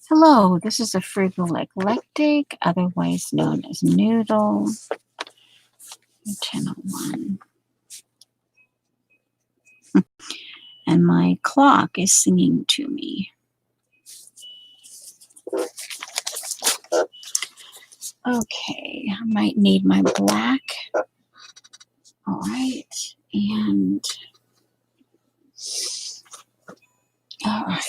Hello, this is a frugal eclectic, otherwise known as Noodle. Channel 1. And my clock is singing to me. Okay, I might need my black. All right, and all right.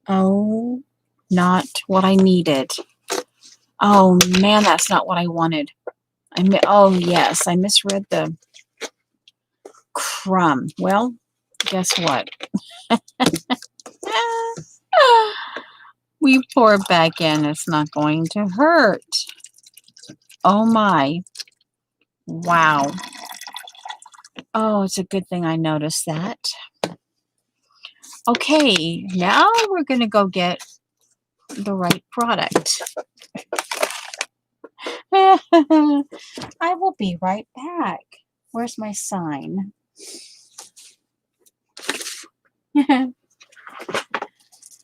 Oh, not what I needed. Oh man, that's not what I wanted. Oh yes, I misread the crumb. Well, guess what? We pour it back in. It's not going to hurt. Oh my. Wow. Oh, it's a good thing I noticed that. Okay, now we're going to go get the right product. I will be right back. Where's my sign?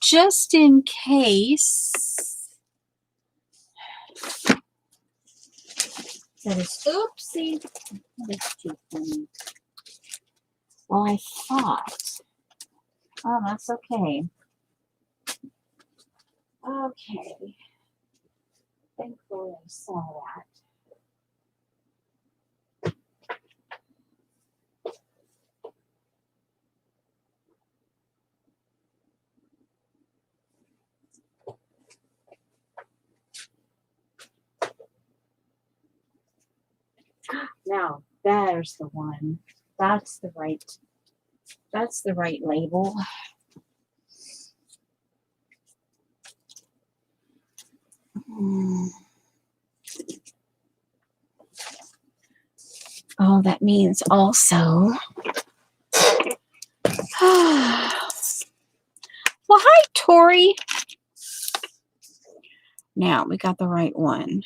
Just in case. That is, oopsie. That is too funny. Well, I thought. Oh, that's okay. Okay. Thankfully, I saw that. Now, there's the one. That's the right label. Oh, that means also. Well, hi, Tori. Now we got the right one.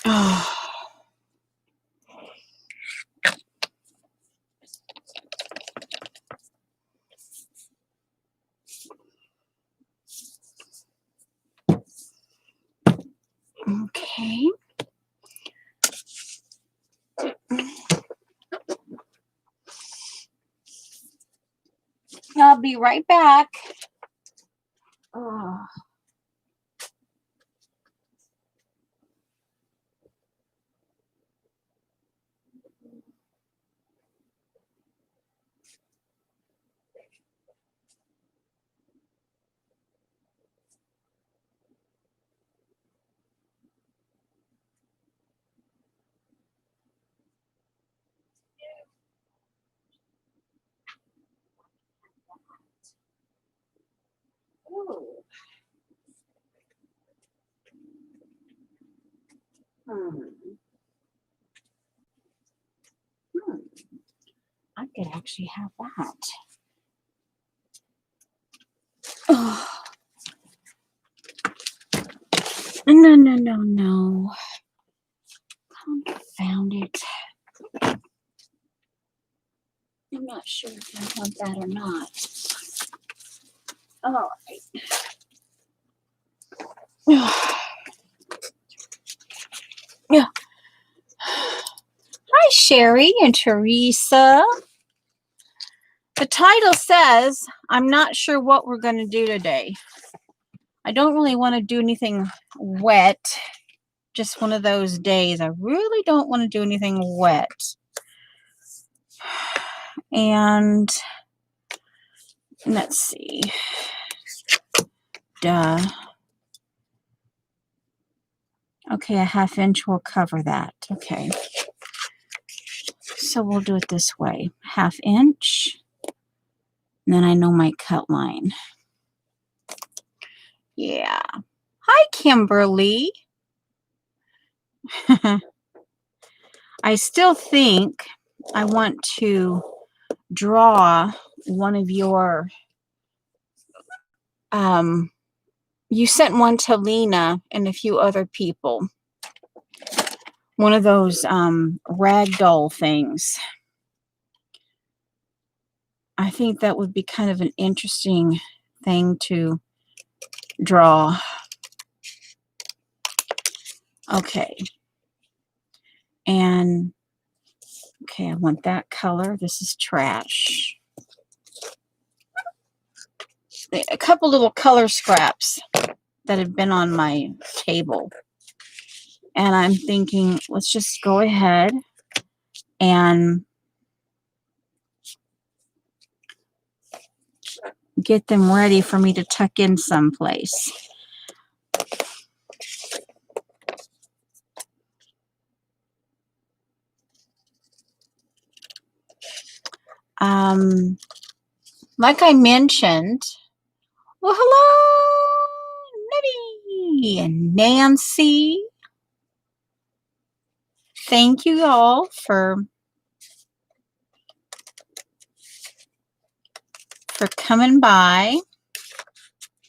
Oh. Okay. I'll be right back. Oh. Ooh. I could actually have that. Oh. No. Confound it. I'm not sure if I want that or not. All right. Yeah. Hi, Sherry and Teresa. The title says, I'm not sure what we're going to do today. I don't really want to do anything wet. Just one of those days. I really don't want to do anything wet. And let's see. Duh. Okay, a 1/2 inch will cover that. Okay. So we'll do it this way. 1/2 inch. And then I know my cut line. Yeah. Hi, Kimberly. I still think I want to draw one of your, you sent one to Lena and a few other people. One of those ragdoll things. I think that would be kind of an interesting thing to draw. Okay. And, okay, I want that color. This is trash. A couple little color scraps that have been on my table. And I'm thinking, let's just go ahead and get them ready for me to tuck in someplace. Like I mentioned, well, hello, Nettie and Nancy. Thank you all for coming by,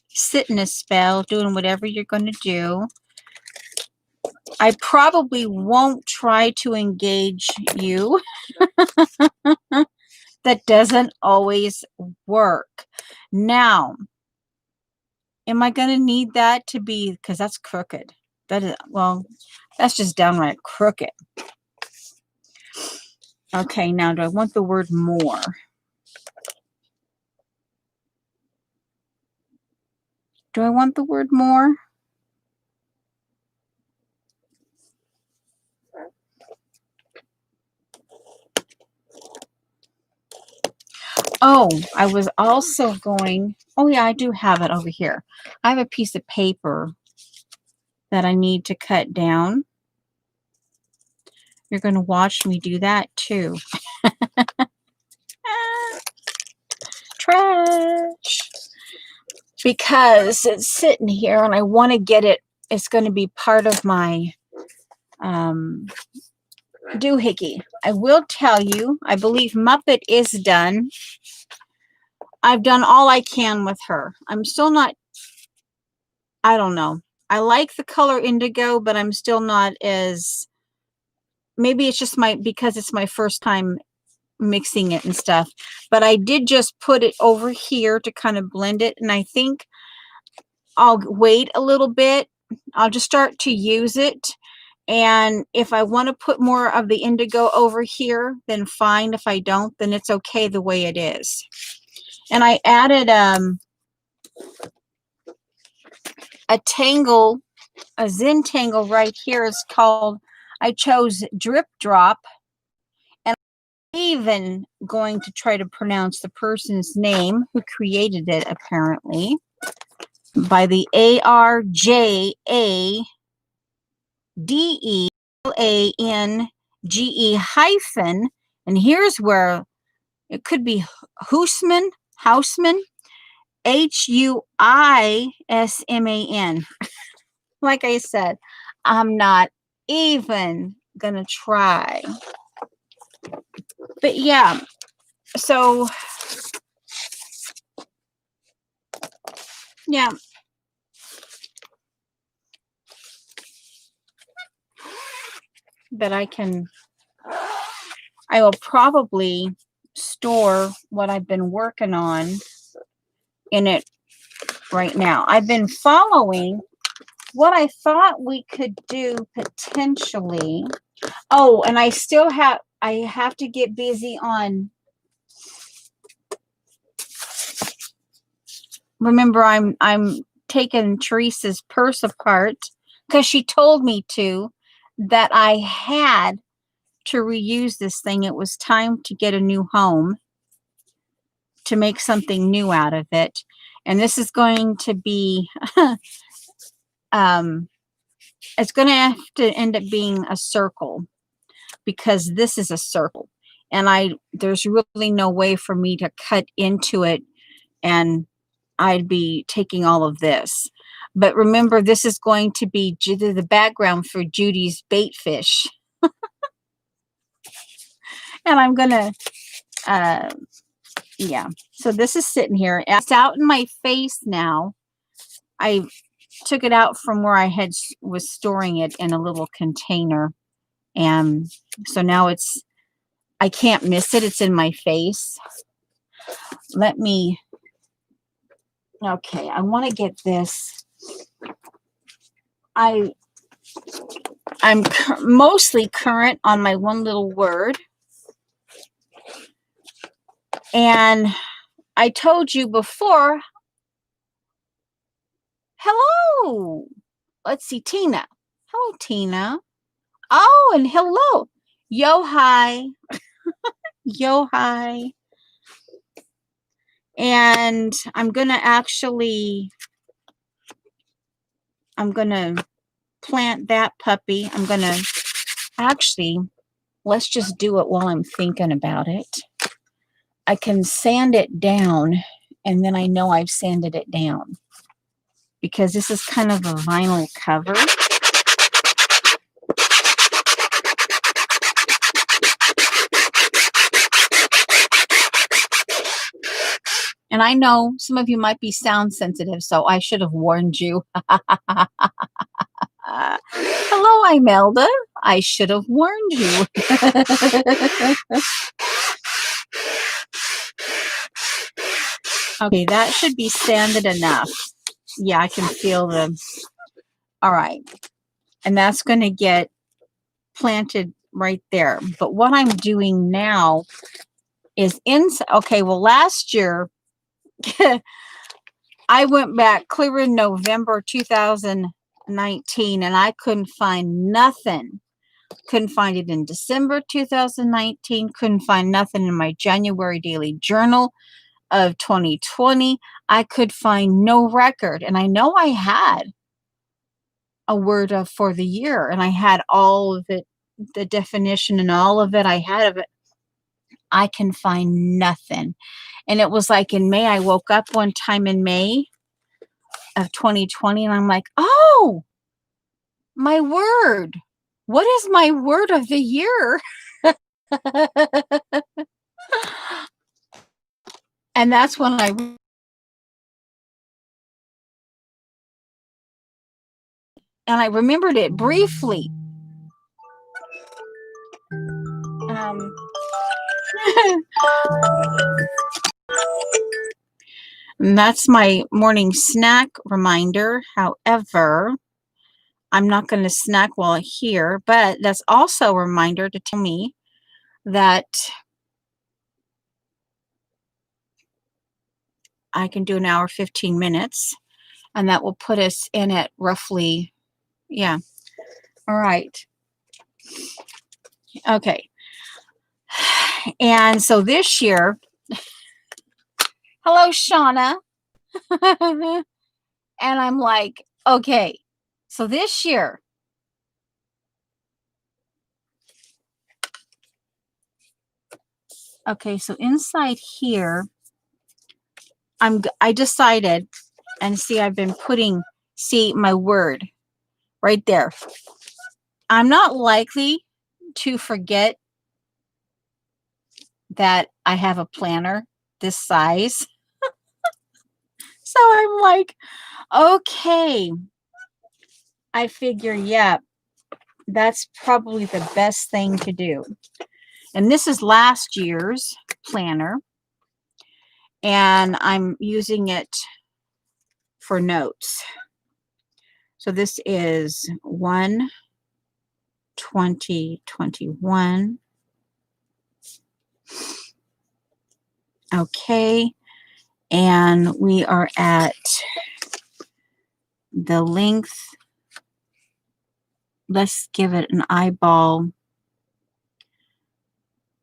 sitting a spell, doing whatever you're going to do. I probably won't try to engage you. That doesn't always work. Now, am I going to need that to be, because that's crooked. That is, well, that's just downright crooked. Okay, now do I want the word more? Do I want the word more? Oh, I was also going, oh yeah, I do have it over here. I have a piece of paper that I need to cut down. You're going to watch me do that too. Trash. Because it's sitting here and I want to get it. It's going to be part of my doohickey. I will tell you, I believe Muppet is done. I've done all I can with her. I'm still not, I don't know. I like the color indigo, but I'm still not as, maybe it's just because it's my first time mixing it and stuff. But I did just put it over here to kind of blend it. And I think I'll wait a little bit. I'll just start to use it. And if I want to put more of the indigo over here, then fine. If I don't, then it's okay the way it is. And I added a tangle, a Zentangle right here is called, I chose Drip Drop. And I'm even going to try to pronounce the person's name who created it, apparently, by the ARJADELANGE hyphen. And here's where it could be Houseman, HUISMAN. Like I said, I'm not even gonna try. But yeah, so yeah. But I will probably store what I've been working on in it right now. I've been following what I thought we could do potentially. Oh, and I have to get busy on remember, I'm taking Teresa's purse apart because she told me to, that I had to reuse this thing. It was time to get a new home, to make something new out of it. And this is going to be, it's going to have to end up being a circle, because this is a circle. And there's really no way for me to cut into it, and I'd be taking all of this. But remember, this is going to be the background for Judy's bait fish. And I'm going to, yeah. So this is sitting here. It's out in my face now. I took it out from where I was storing it in a little container. And so now I can't miss it. It's in my face. Okay, I want to get this. I'm mostly current on my one little word. And I told you before, hello. Let's see, Tina. Hello, Tina. Oh, and hello. Yo, hi. Yo, hi. And I'm going to plant that puppy. Let's just do it while I'm thinking about it. I can sand it down, and then I know I've sanded it down, because this is kind of a vinyl cover. And I know some of you might be sound sensitive, so I should have warned you. Hello, Imelda. I should have warned you. Okay, that should be sanded enough. Yeah, I can feel them. All right. And that's going to get planted right there. But what I'm doing now is okay, well, last year, I went back clear in November 2019, and I couldn't find nothing. Couldn't find it in December 2019. Couldn't find nothing in my January daily journal of 2020. I could find no record. And I know I had a word for the year, and I had all of it, the definition and all of it. I had of it. I can find nothing. And it was like in May, I woke up one time in May of 2020, and I'm like, oh, my word. What is my word of the year? And that's when I remembered it briefly. And that's my morning snack reminder. However, I'm not going to snack while here, but that's also a reminder to tell me that I can do an hour, 15 minutes, and that will put us in at roughly, yeah. All right. Okay. And so this year, hello, Shauna. And I'm like, okay, so this year, okay, so inside here, I decided, and see, I've been see my word right there. I'm not likely to forget that I have a planner this size. So I'm like, okay, I figure, yeah, that's probably the best thing to do. And this is last year's planner, and I'm using it for notes. So this is 1/20/21. Okay. And we are at the length. Let's give it an eyeball.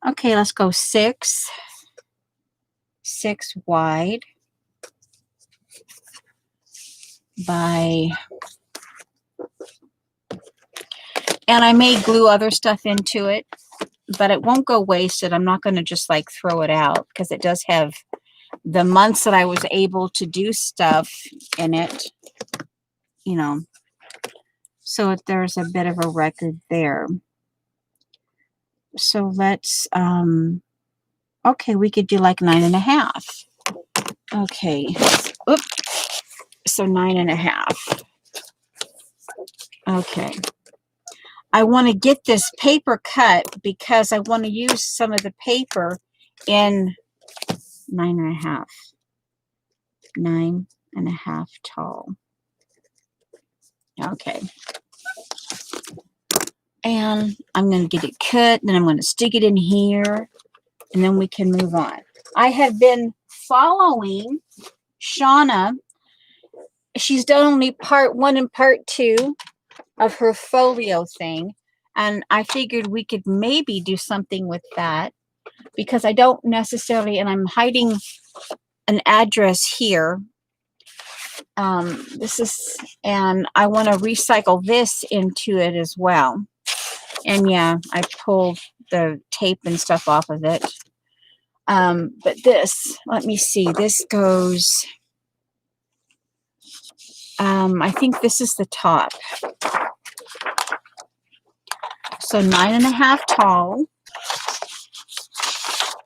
Okay, let's go 6 wide by, and I may glue other stuff into it, but it won't go wasted. I'm not going to just like throw it out because it does have the months that I was able to do stuff in it, you know, so there's a bit of a record there. So let's, okay, we could do like 9.5. Okay. Oops. So 9.5. Okay. I want to get this paper cut because I want to use some of the paper in 9.5. 9.5 tall. Okay. And I'm going to get it cut. Then I'm going to stick it in here. And then we can move on. I have been following Shauna. She's done only part 1 and part 2 of her folio thing. And I figured we could maybe do something with that because I don't necessarily, and I'm hiding an address here. This is, and I want to recycle this into it as well. And yeah, I pulled the tape and stuff off of it. But this, let me see, this goes, I think this is the top. So 9.5 tall.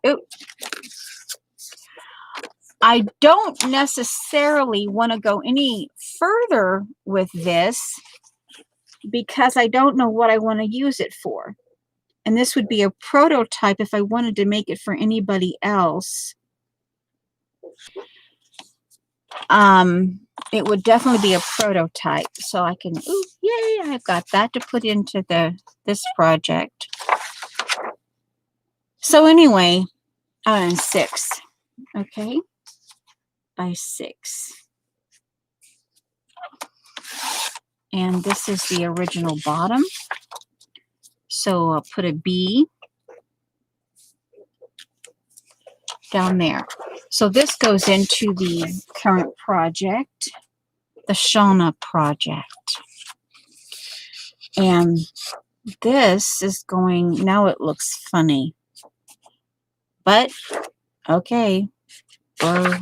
Ooh. I don't necessarily want to go any further with this because I don't know what I want to use it for. And this would be a prototype if I wanted to make it for anybody else. It would definitely be a prototype. So I can, ooh, yay, I've got that to put into this project. So anyway, 6, okay, by 6. And this is the original bottom. So I'll put a B down there. So this goes into the current project, the Shauna project. And this is going, now it looks funny. But, okay. Or,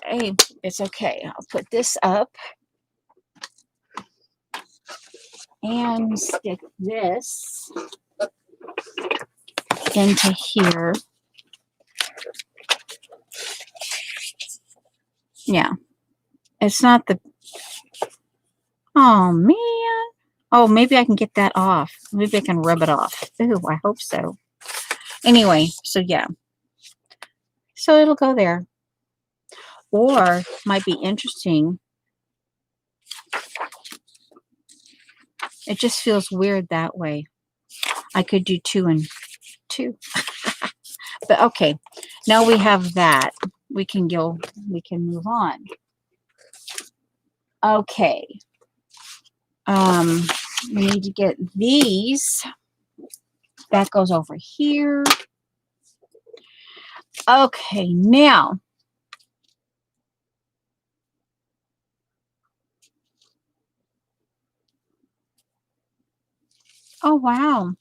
hey, it's okay. I'll put this up. And stick this into here. Yeah. It's not the... Oh, man. Oh, maybe I can get that off. Maybe I can rub it off. Ooh, I hope so. Anyway, so yeah. So it'll go there. Or, might be interesting. It just feels weird that way. I could do 2 and 2. But okay. Now we have that. We can move on. Okay. We need to get these. That goes over here. Okay, now. Oh, wow.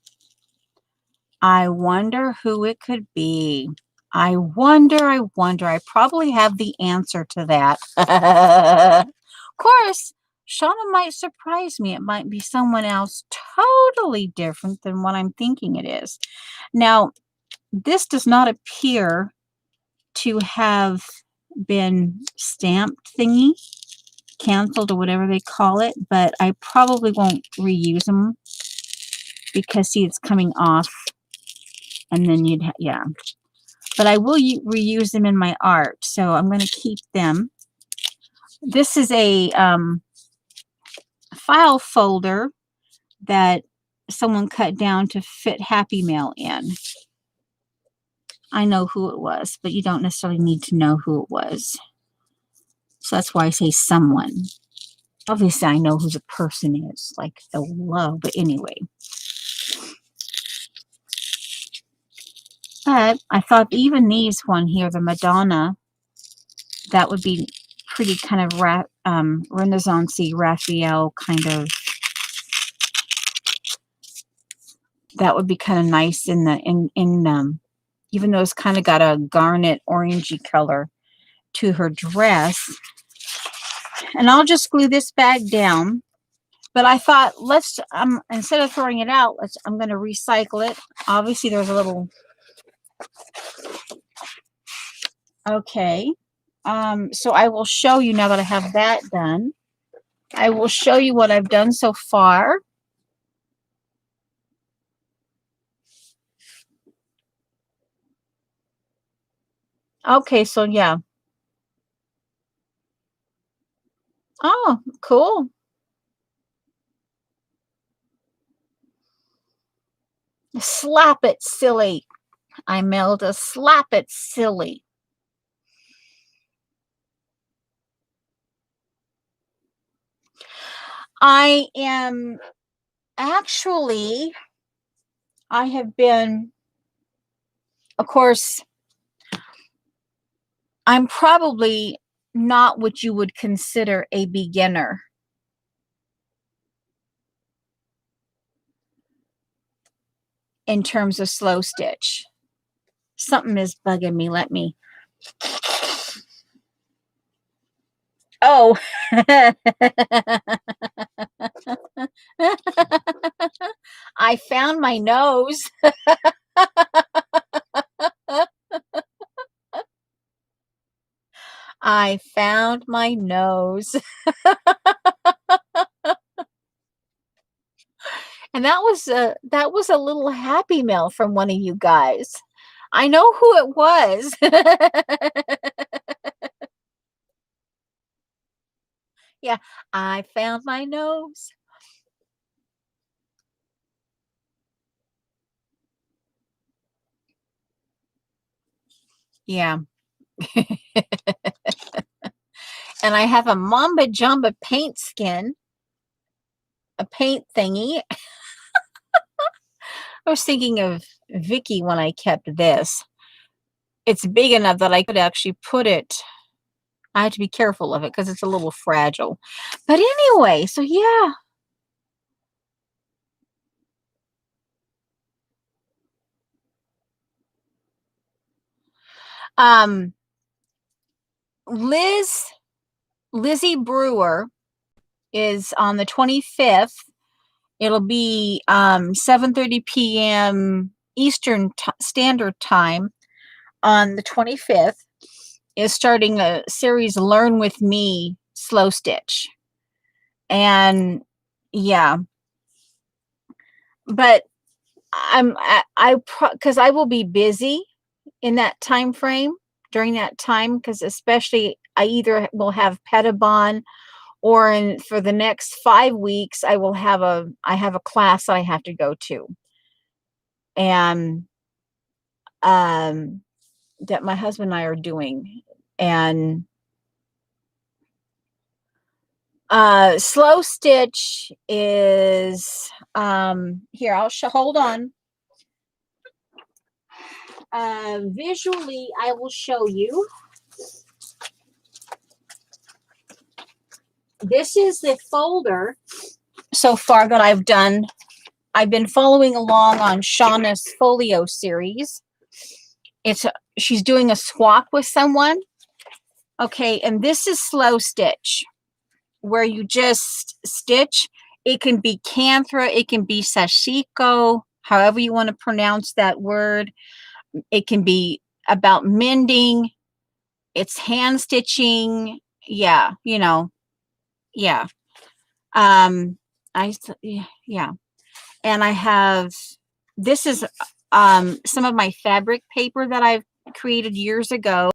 I wonder who it could be. I wonder. I probably have the answer to that. Of course, Shauna might surprise me. It might be someone else totally different than what I'm thinking it is. Now, this does not appear to have been stamped thingy, canceled or whatever they call it, but I probably won't reuse them because, see, it's coming off. And then yeah. But I will reuse them in my art, so I'm going to keep them. This is a file folder that someone cut down to fit Happy Mail in. I know who it was, but you don't necessarily need to know who it was. So that's why I say someone. Obviously, I know who the person is, like hello, but anyway. But I thought even these one here, the Madonna, that would be pretty kind of Renaissance-y, Raphael kind of. That would be kind of nice in the even though it's kind of got a garnet orangey color to her dress. And I'll just glue this bag down. But I thought, let's instead of throwing it out, I'm going to recycle it. Obviously, there's a little. Okay. So I will show you now that I have that done. I will show you what I've done so far. Okay, so yeah. Oh, cool. Slap it, silly. Imelda, slap it, silly. I am actually, I have been, of course, I'm probably not what you would consider a beginner. In terms of slow stitch. Something is bugging me. Let me. Oh. I found my nose. I found my nose. And that was a little happy mail from one of you guys. I know who it was. Yeah, I found my nose. Yeah. And I have a Mamba Jamba paint skin, a paint thingy. I was thinking of Vicky when I kept this. It's big enough that I could actually put it. I have to be careful of it because it's a little fragile. But anyway, so yeah. Lizzie Brewer is on the 25th. It'll be 7:30 p.m. Eastern Standard Time on the 25th. Is starting a series, Learn With Me Slow Stitch. And yeah, but because I will be busy in that time frame during that time, because especially I either will have Pettibon or for the next 5 weeks I have a class that I have to go to, and that my husband and I are doing. And slow stitch is here, hold on. Visually I will show you. This is the folder so far that I've done. I've been following along on Shauna's folio series. She's doing a swap with someone. Okay, and this is slow stitch, where you just stitch. It can be Canthra, it can be Sashiko, however you want to pronounce that word. It can be about mending. It's hand stitching. Yeah, yeah. Yeah. And I have, this is some of my fabric paper that I've created years ago,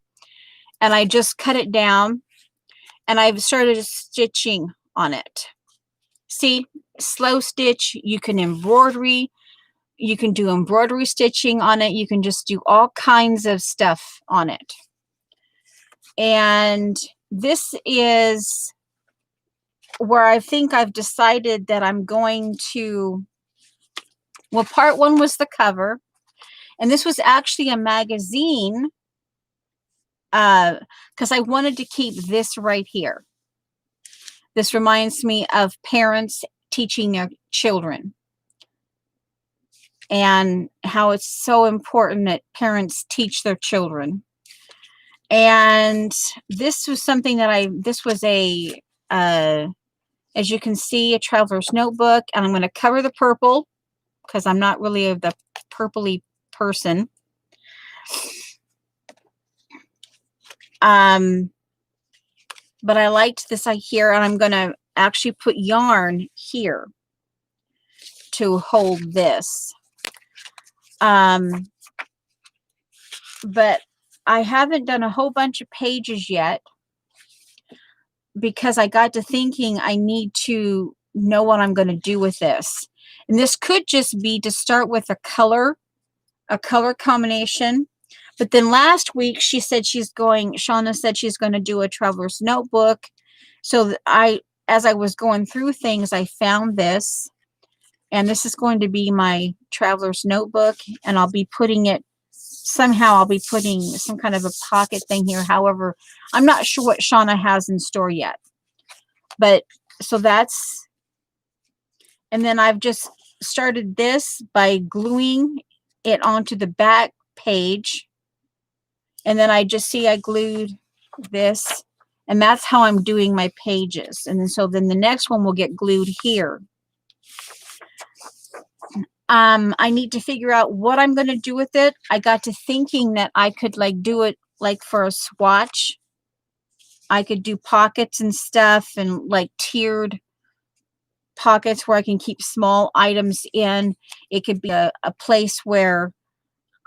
and I just cut it down and I've started stitching on it. See, slow stitch, you can embroidery, You can do embroidery stitching on it. You can just do all kinds of stuff on it. And this is where I think I've decided that I'm going to, well, part one was the cover. And this was actually a magazine because I wanted to keep this right here. This reminds me of parents teaching their children and how it's so important that parents teach their children. And this was something that this was a, as you can see, a traveler's notebook. And I'm going to cover the purple because I'm not really the purpley person. But I liked this here, and I'm going to actually put yarn here to hold this. But I haven't done a whole bunch of pages yet because I got to thinking I need to know what I'm going to do with this. And this could just be to start with a color combination. But then last week she said Shauna said she's going to do a traveler's notebook. So as I was going through things, I found this. And this is going to be my traveler's notebook. And I'll be putting it, somehow I'll be putting some kind of a pocket thing here. However, I'm not sure what Shauna has in store yet. But so that's, and then I've just started this by gluing it onto the back page. And then I glued this, and that's how I'm doing my pages. And then so then the next one will get glued here. I need to figure out what I'm going to do with it. I got to thinking that I could do it like for a swatch. I could do pockets and stuff, and tiered pockets where I can keep small items in. It could be a place where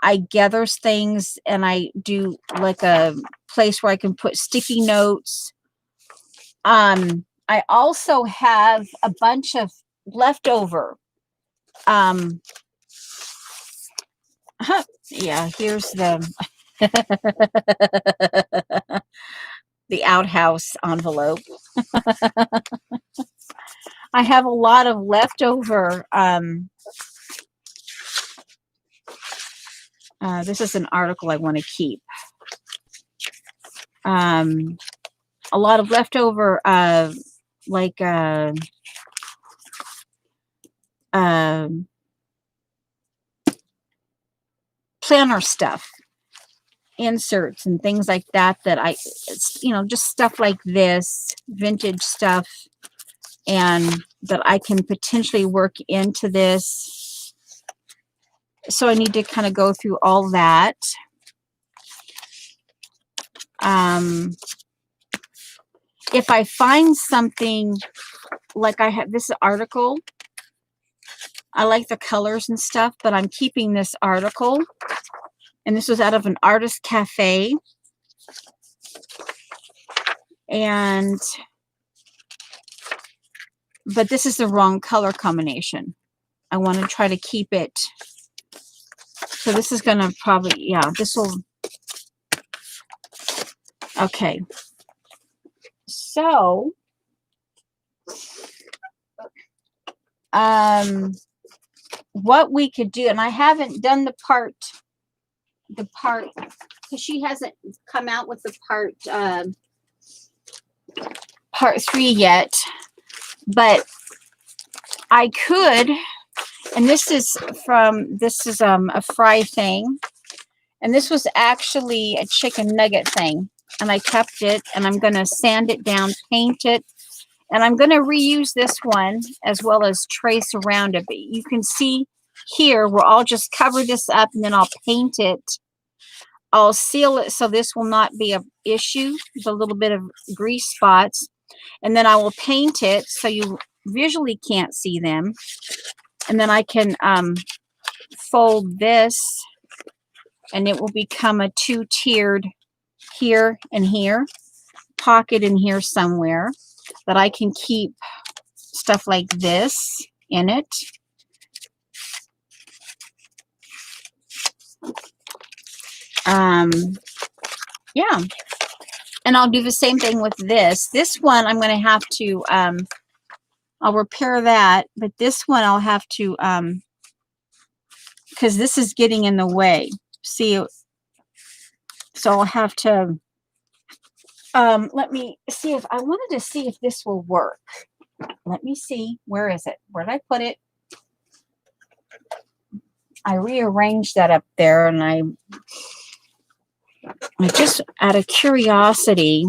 I gather things, and I do a place where I can put sticky notes. I also have a bunch of leftover. Yeah, here's the the outhouse envelope. I have a lot of leftover. This is an article I want to keep. A lot of leftover, planner stuff, inserts and things like that, just stuff like this, vintage stuff, and that I can potentially work into this. So I need to kind of go through all that. If I find something, like I have this article, I like the colors and stuff, but I'm keeping this article. And this was out of an artist cafe. But this is the wrong color combination. I want to try to keep it. So this is going to probably, yeah, this will. Okay. So, what we could do, and I haven't done the part, because she hasn't come out with the part 3 yet, but I could, and this is a fry thing, and this was actually a chicken nugget thing, and I kept it, and I'm going to sand it down, paint it, and I'm going to reuse this one as well as trace around it. But you can see here where I'll just cover this up, and then I'll paint it. I'll seal it so this will not be an issue. There's a little bit of grease spots. And then I will paint it so you visually can't see them. And then I can fold this, and it will become a 2-tiered here and here, pocket in here somewhere that I can keep stuff like this in it. Yeah. And I'll do the same thing with this. This one I'm going to have to, I'll repair that, but this one I'll have to, because this is getting in the way. See, so I'll have to, let me see if, I wanted to see if this will work. Let me see. Where is it? Where did I put it? I rearranged that up there, and I just, out of curiosity,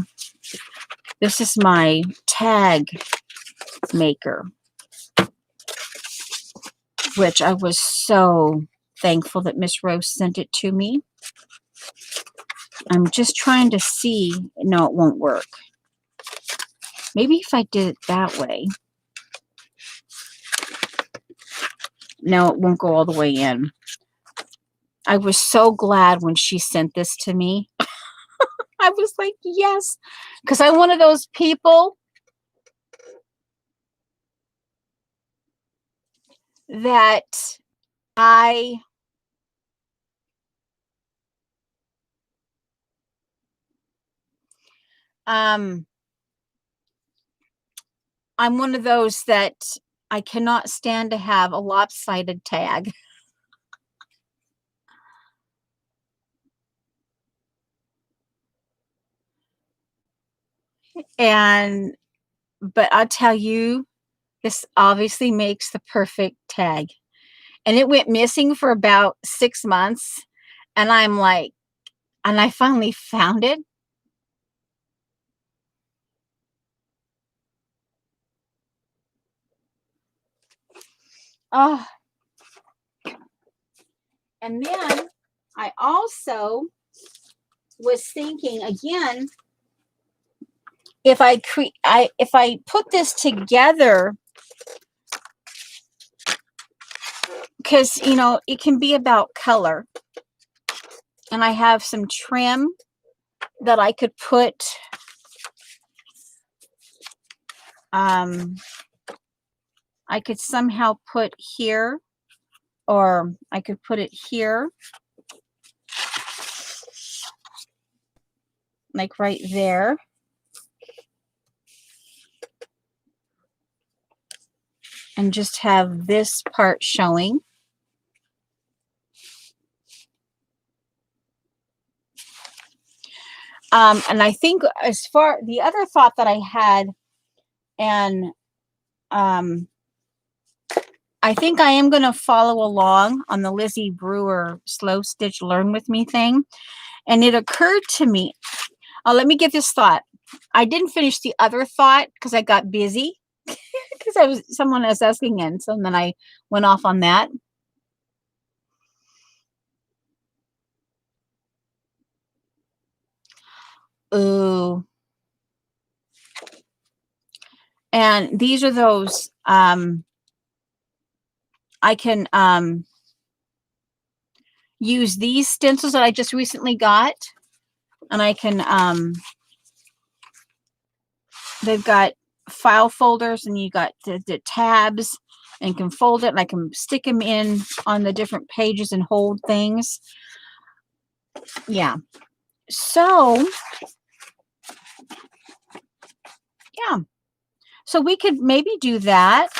this is my tag maker, which I was so thankful that Miss Rose sent it to me. I'm just trying to see. No, it won't work. Maybe if I did it that way. No, it won't go all the way in. I was so glad when she sent this to me. I was like, yes, because I'm one of those people that I'm one of those that I cannot stand to have a lopsided tag. But I'll tell you, this obviously makes the perfect tag. And it went missing for about 6 months. And I'm like, and I finally found it. Oh. And then I also was thinking again, if I put this together, because it can be about color, and I have some trim that I could put I could somehow put here, or I could put it here, like right there. And just have this part showing. And I think as far the other thought that I had, and I think I am going to follow along on the Lizzie Brewer Slow Stitch Learn With Me thing. And it occurred to me, let me get this thought. I didn't finish the other thought because I got busy because someone was asking in. So then I went off on that. Ooh. And these are those, I can use these stencils that I just recently got, and I can, they've got file folders, and you got the tabs, and can fold it, and I can stick them in on the different pages and hold things. Yeah. So, yeah. So we could maybe do that.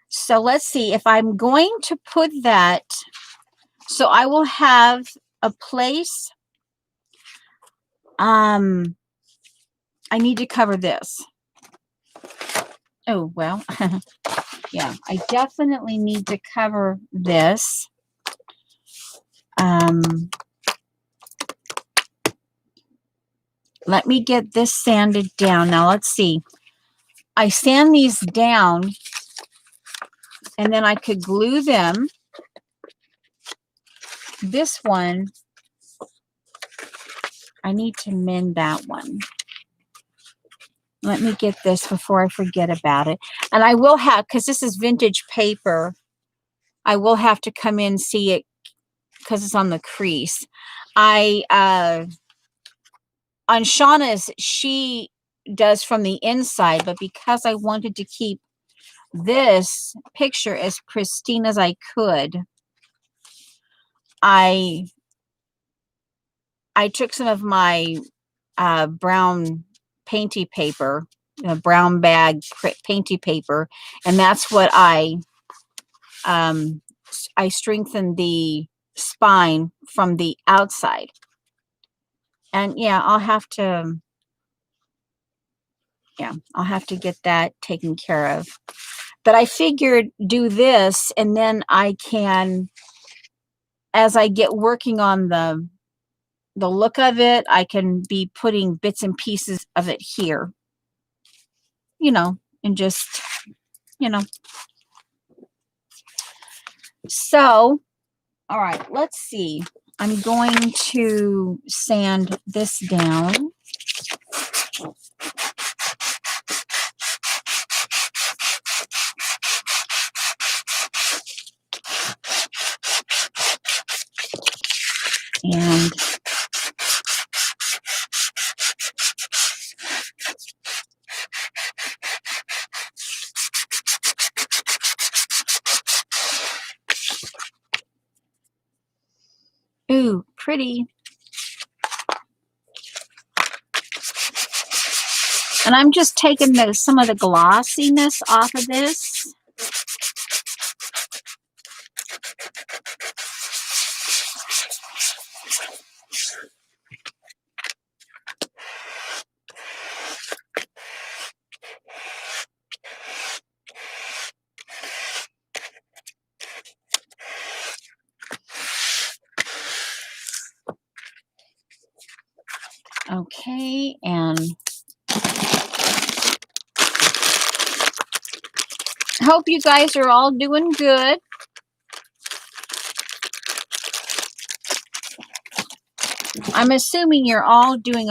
So let's see if I'm going to put that. So I will have a place. I need to cover this. Oh, well, yeah, I definitely need to cover this. Let me get this sanded down. Now, let's see. I sand these down, and then I could glue them. This one, I need to mend that one. Let me get this before I forget about it. And I will have, because this is vintage paper, I will have to come in and see it because it's on the crease. On Shauna's, she does from the inside, but because I wanted to keep this picture as pristine as I could, I took some of my brown painty paper, brown bag painty paper, and that's what I strengthened the spine from the outside. And yeah, I'll have to get that taken care of. But I figured do this, and then I can, as I get working on the look of it, I can be putting bits and pieces of it here, and just, you know. So, all right, let's see. I'm going to sand this down. And ooh, pretty. And I'm just taking some of the glossiness off of this. Okay, and hope you guys are all doing good. I'm assuming you're all doing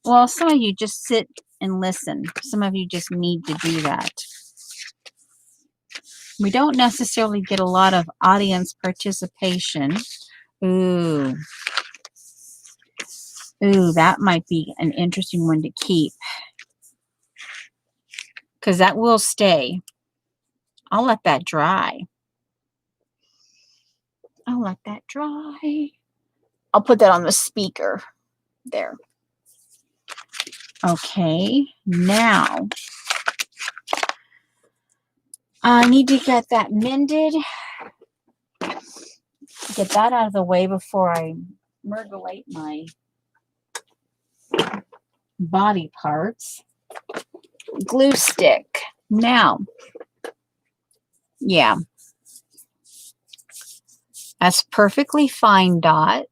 well, some of you just sit and listen. Some of you just need to do that. We don't necessarily get a lot of audience participation. Ooh. Ooh, that might be an interesting one to keep. Because that will stay. I'll let that dry. I'll let that dry. I'll put that on the speaker. There. Okay, now I need to get that mended. Get that out of the way before I mergulate my body parts. Glue stick. Now, yeah. That's perfectly fine, Dot.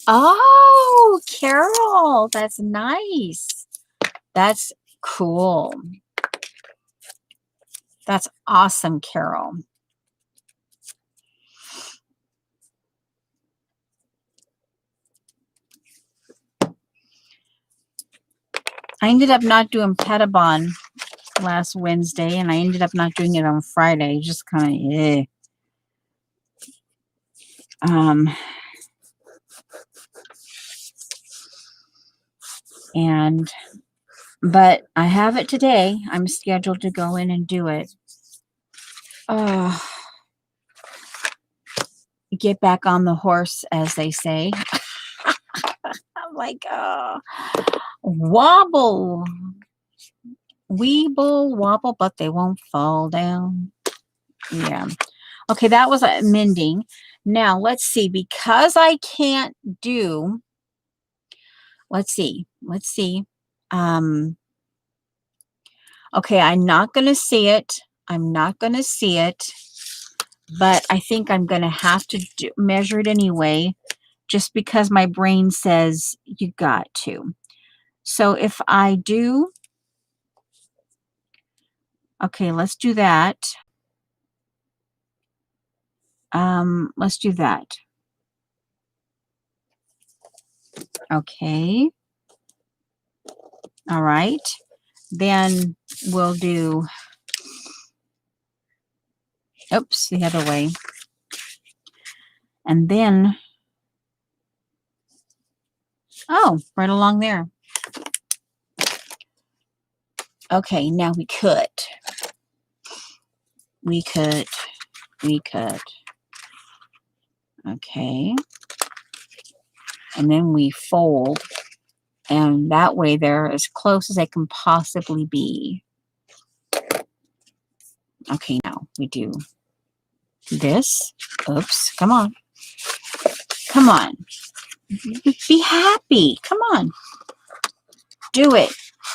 Oh, Carol, that's nice. That's cool. That's awesome, Carol. I ended up not doing Pettibon last Wednesday, and I ended up not doing it on Friday. Just kind of, but I have it today. I'm scheduled to go in and do it. Get back on the horse, as they say. I'm like, wobble, weeble, wobble, but they won't fall down. Yeah. Okay, that was mending. Now, let's see. Because I can't do, let's see. Okay, I'm not going to see it. But I think I'm going to have to measure it anyway, just because my brain says you got to. So if I do, okay, let's do that. Let's do that. Okay. All right. Then we'll do Oops, the other way. And then, oh, right along there. Okay, now we cut. We cut. We cut. Okay. And then we fold. And that way they're as close as they can possibly be. Okay, now we do this. Oops, come on. Come on. Be happy. Come on. Do it.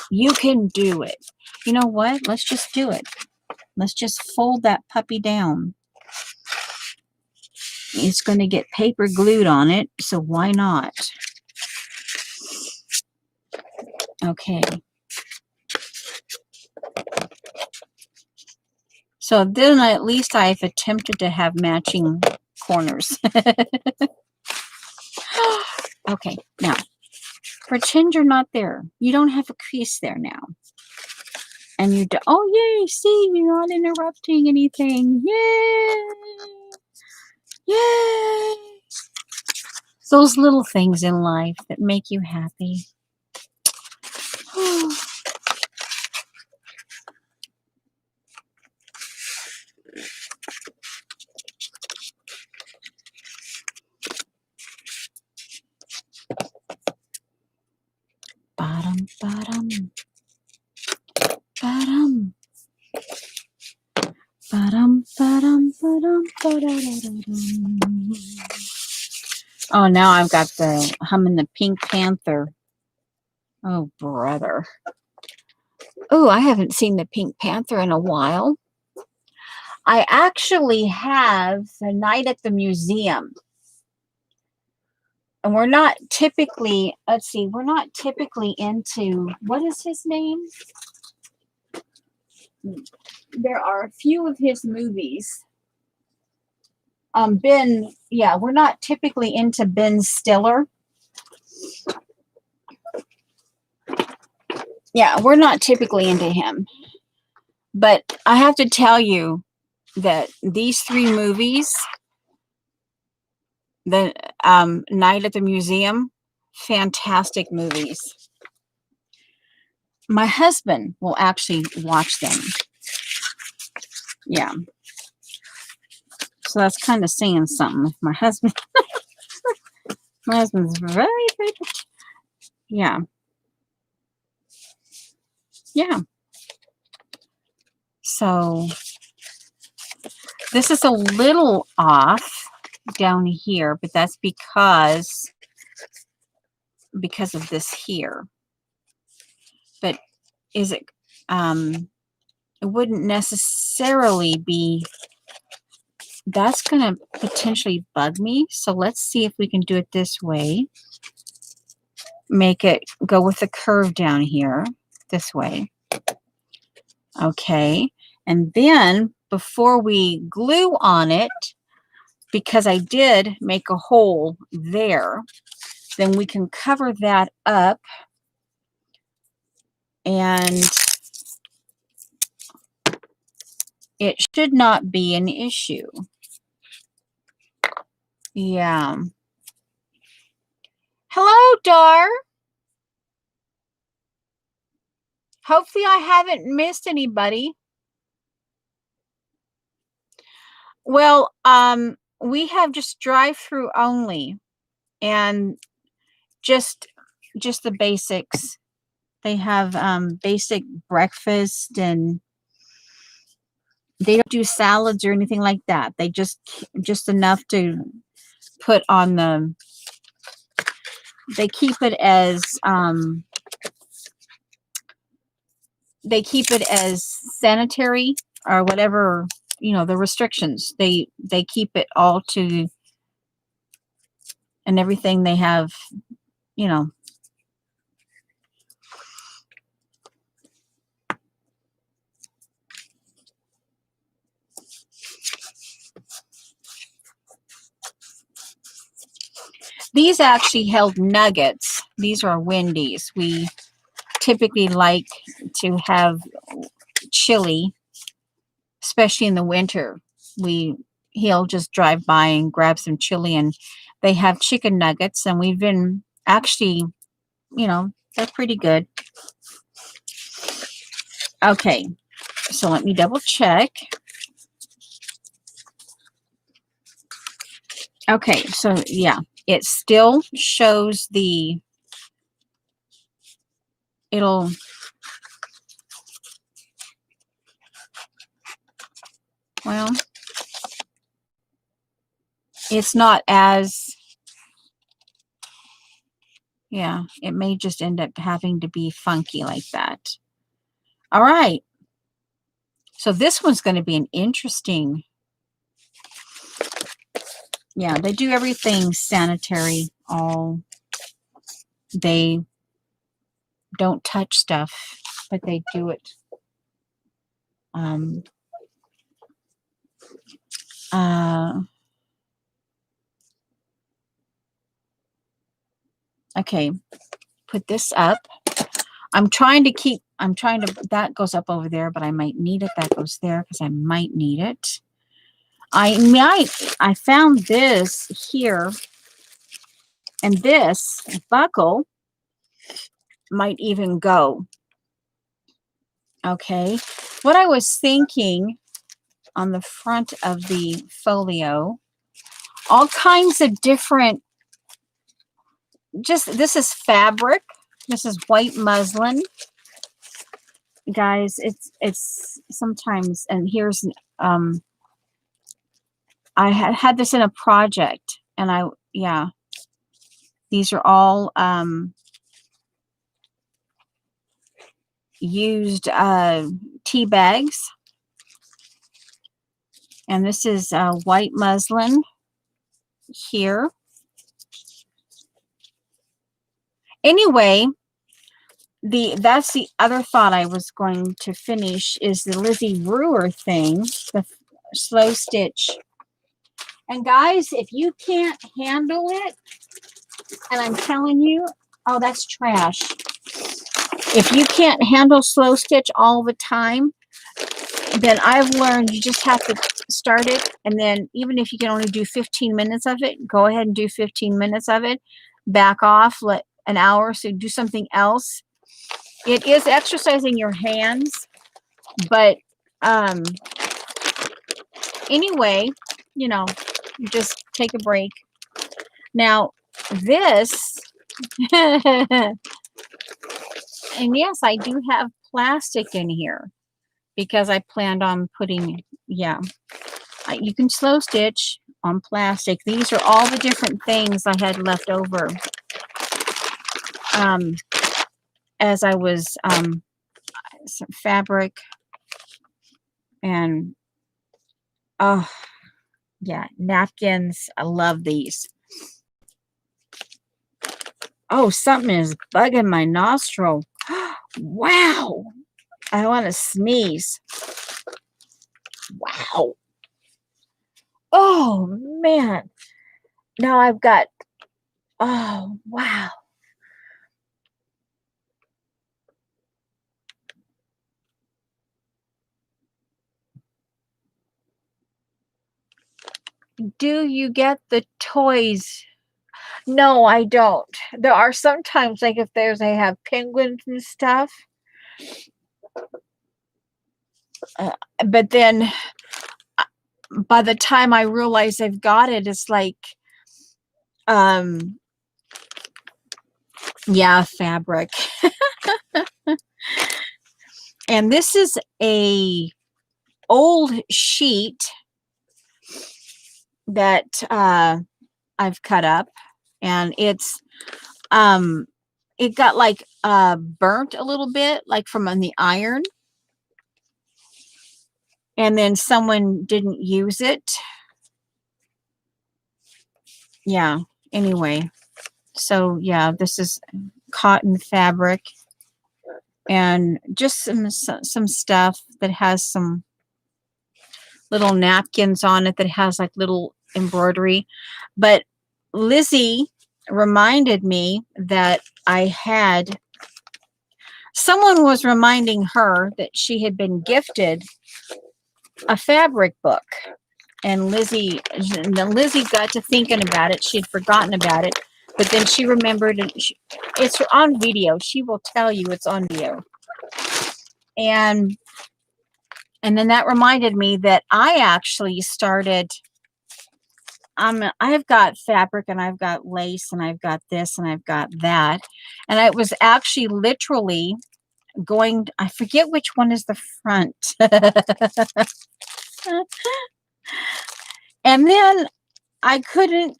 You can do it. You know what? Let's just do it. Let's just fold that puppy down. It's going to get paper glued on it, so why not? Okay. So then at least I've attempted to have matching corners. Okay, now pretend you're not there. You don't have a crease there now. And you do, oh yay, see, you're not interrupting anything. Yay! Yay! Those little things in life that make you happy. Bottom, bottom, bottom, bottom, bottom, bottom, bottom. Oh, now I've got the humming the Pink Panther. Oh, brother. Oh, I haven't seen the Pink Panther in a while. I actually have The Night at the Museum. And we're not typically, let's see, we're not typically into, what is his name? There are a few of his movies. We're not typically into Ben Stiller. Yeah, we're not typically into him. But I have to tell you that these three movies, the Night at the Museum, fantastic movies. My husband will actually watch them. Yeah. So that's kind of saying something. If my husband, my husband's very, very, yeah. Yeah. So this is a little off down here, but that's because of this here. But is it it wouldn't necessarily be, that's going to potentially bug me. So let's see if we can do it this way. Make it go with the curve down here this way. Okay. And then before we glue on it, because I did make a hole there, then we can cover that up and it should not be an issue. Yeah. Hello, Dar. Hopefully I haven't missed anybody. Well, we have just drive-through only and just the basics. They have basic breakfast and they don't do salads or anything like that. They just enough to put on the, they keep it as sanitary or whatever, you know, the restrictions. They keep it all to, and everything they have, you know. These actually held nuggets. These are Wendy's. We typically like to have chili, especially in the winter. he'll just drive by and grab some chili, and they have chicken nuggets, and we've been actually, they're pretty good. Okay, so let me double check. Okay, so yeah, it still shows well, it's not as, yeah, it may just end up having to be funky like that. All right. So this one's going to be an interesting, yeah, they do everything sanitary. They don't touch stuff, but they do it. Okay, put this up. That goes up over there, but I might need it. That goes there because I might need it. I found this here, and this buckle might even go. Okay, what I was thinking on the front of the folio, all kinds of different, this is fabric. This is white muslin. Guys, it's sometimes, and here's, I had this in a project, and these are all used tea bags, and this is white muslin here. Anyway, that's the other thought I was going to finish, is the Lizzie Brewer thing, the slow stitch. And guys, if you can't handle it, and I'm telling you, oh, that's trash. If you can't handle slow stitch all the time, then I've learned you just have to start it, and then even if you can only do 15 minutes of it, go ahead and do 15 minutes of it, back off, let an hour, so do something else. It is exercising your hands, but anyway, just take a break. Now this, and yes, I do have plastic in here because I planned on putting, you can slow stitch on plastic. These are all the different things I had left over as I was some fabric, and napkins. I love these. Oh, something is bugging my nostril. Wow, I want to sneeze. Wow. Oh man, now I've got, oh wow. Do you get the toys? No, I don't. There are sometimes, like if they have penguins and stuff. But then by the time I realize I've got it, it's like, fabric. And this is a old sheet that I've cut up, and it's it got like burnt a little bit, like from on the iron, and then someone didn't use it. Yeah, anyway, so yeah, this is cotton fabric, and just some stuff that has some little napkins on it that has like little embroidery. But Lizzie reminded me that someone was reminding her that she had been gifted a fabric book. And Lizzie got to thinking about it. She had forgotten about it, but then she remembered, and it's on video. She will tell you it's on video. And then that reminded me that I actually started. I've got fabric, and I've got lace, and I've got this, and I've got that, and I was actually literally going. I forget which one is the front. And then I couldn't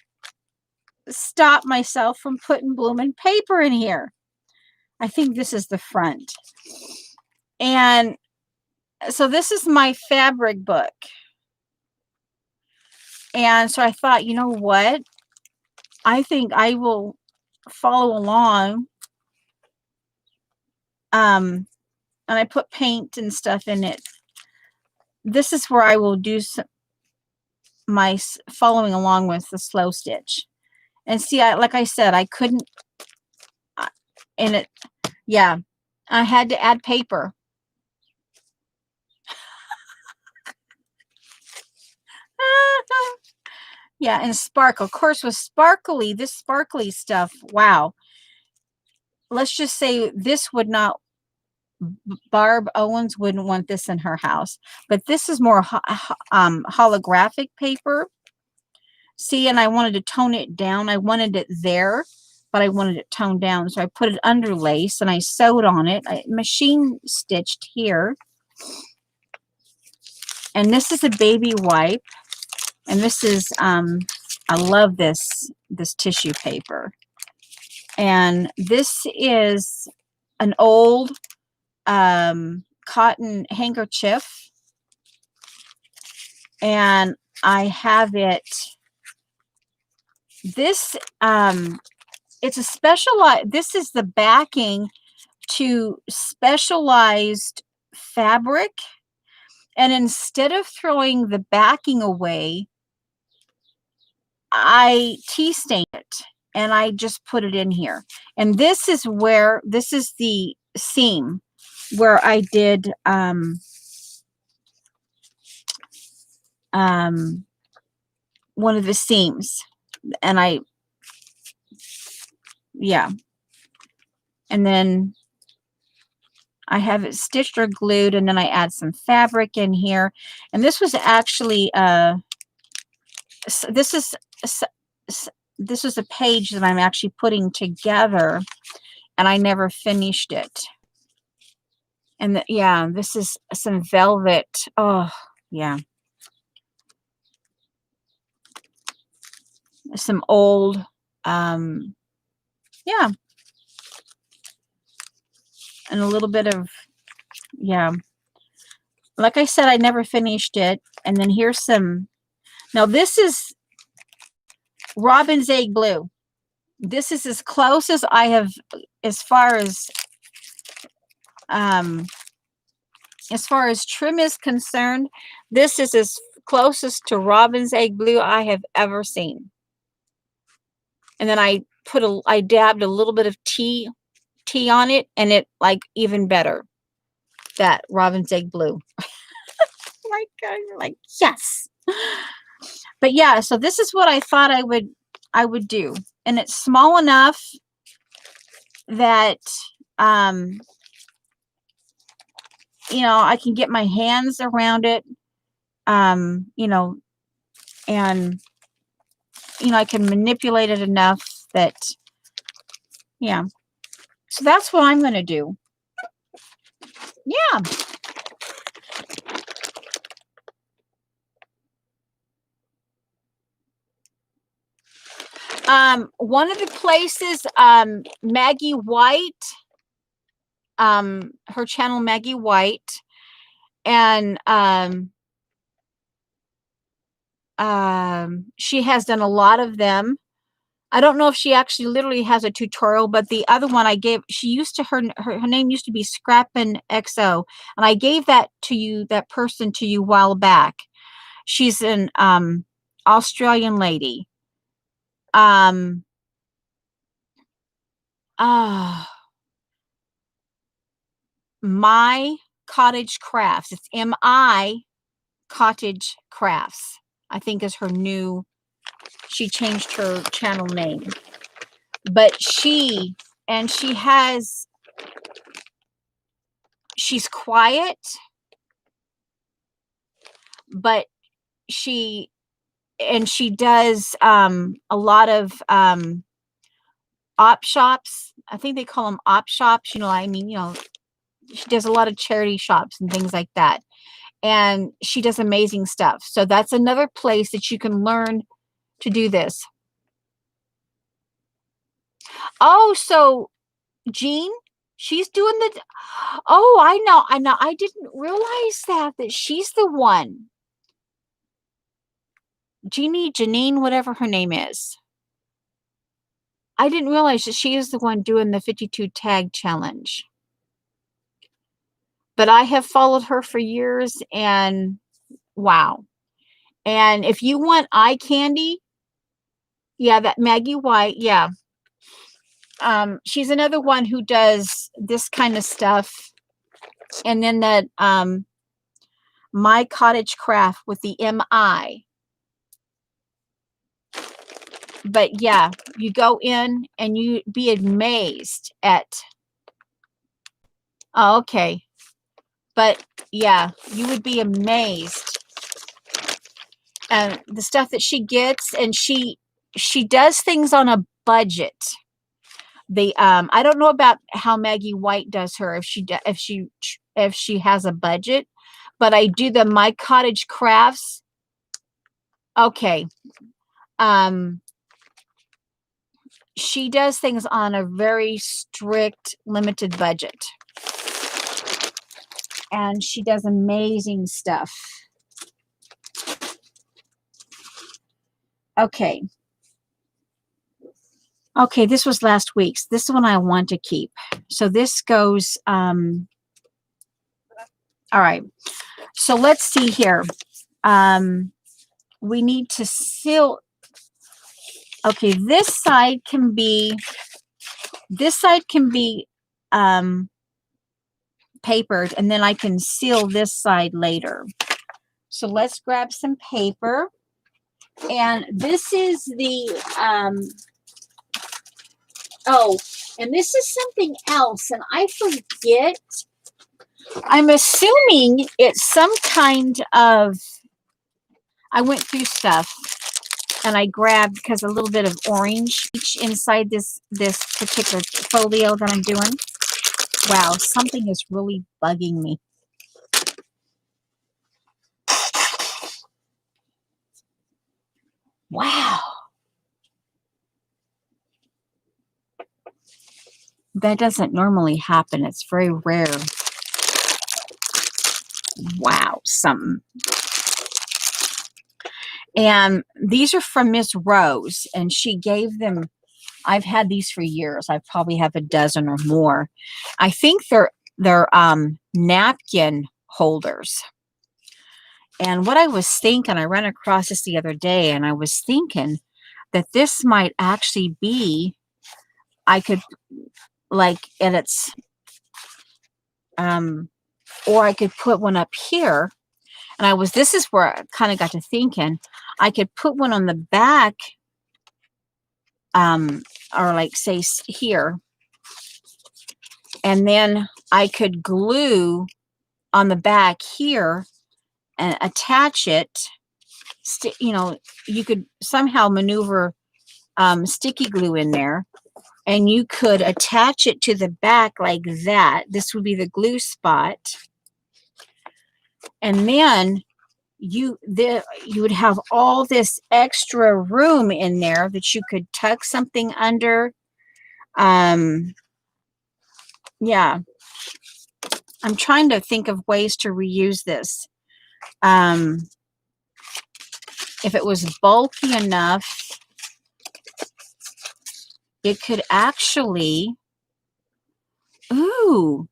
stop myself from putting blooming paper in here. I think this is the front. And so this is my fabric book. And so I thought, you know what? I think I will follow along. And I put paint and stuff in it. This is where I will do my following along with the slow stitch. And see, like I said, I couldn't, and it, yeah, I had to add paper. Yeah, and sparkle. Of course, with sparkly, this sparkly stuff, wow. Let's just say this would not, Barb Owens wouldn't want this in her house. But this is more holographic paper. See, and I wanted to tone it down. I wanted it there, but I wanted it toned down. So I put it under lace, and I sewed on it. I machine stitched here. And this is a baby wipe. And this is, I love this tissue paper. And this is an old cotton handkerchief. And I have it, this, it's a specialized, this is the backing to specialized fabric. And instead of throwing the backing away, I tea stained it, and I just put it in here. And this is where, this is the seam where I did one of the seams, and yeah, and then I have it stitched or glued, and then I add some fabric in here. And this was actually this is a page that I'm actually putting together, and I never finished it. And yeah, this is some velvet. Oh, yeah. Some old, yeah. And a little bit of, yeah. Like I said, I never finished it. And then here's some, now this is Robin's Egg Blue. This is as close as I have, as far as trim is concerned, this is as closest to Robin's Egg Blue I have ever seen. And then I dabbed a little bit of tea on it, and it like even better. That Robin's Egg Blue. My God, you're like, yes. But yeah, so this is what I thought I would do. And it's small enough that you know, I can get my hands around it, you know, and you know, I can manipulate it enough that, yeah. So that's what I'm going to do. Yeah. One of the places, Maggie White, her channel, Maggie White, and she has done a lot of them. I don't know if she actually literally has a tutorial, but the other one I gave, she used to, her name used to be Scrappin' XO, and I gave that to you, that person to you a while back. She's an Australian lady. My Cottage Crafts. It's MI Cottage Crafts. I think is her new, she changed her channel name. But she's quiet, but she does a lot of op shops. I think they call them op shops, I mean, she does a lot of charity shops and things like that. And she does amazing stuff. So that's another place that you can learn to do this. Oh, so Jean, she's doing the, oh, I know. I didn't realize that she's the one. Janine, whatever her name is. I didn't realize that she is the one doing the 52 tag challenge. But I have followed her for years, and wow. And if you want eye candy, yeah, that Maggie White, yeah. She's another one who does this kind of stuff. And then that My Cottage Craft with the MI. But yeah, you go in and you be amazed at, oh, okay. But yeah, you would be amazed. And the stuff that she gets, and she does things on a budget. I don't know about how Maggie White does her, if she has a budget, but I do the My Cottage Crafts. Okay. She does things on a very strict, limited budget. And she does amazing stuff. Okay. Okay, this was last week's. This one I want to keep. So this goes, all right. So let's see here. We need to seal. Okay, this side can be papered, and then I can seal this side later. So let's grab some paper. And this is the, oh, and this is something else, and I forget. I'm assuming it's some kind of, I went through stuff and I grabbed, because a little bit of orange inside this particular folio that I'm doing. Wow, something is really bugging me. Wow. That doesn't normally happen. It's very rare. Wow, something. And these are from Miss Rose, and she gave them, I've had these for years. I probably have a dozen or more. I think they're napkin holders. And what I was thinking, I ran across this the other day, and I was thinking that this might actually be, I could, like, and it's, or I could put one up here. And this is where I kind of got to thinking, I could put one on the back, or like say here, and then I could glue on the back here and attach it. You could somehow maneuver sticky glue in there, and you could attach it to the back like that. This would be the glue spot. And then you would have all this extra room in there that you could tuck something under. Yeah. I'm trying to think of ways to reuse this. If it was bulky enough, it could actually, ooh,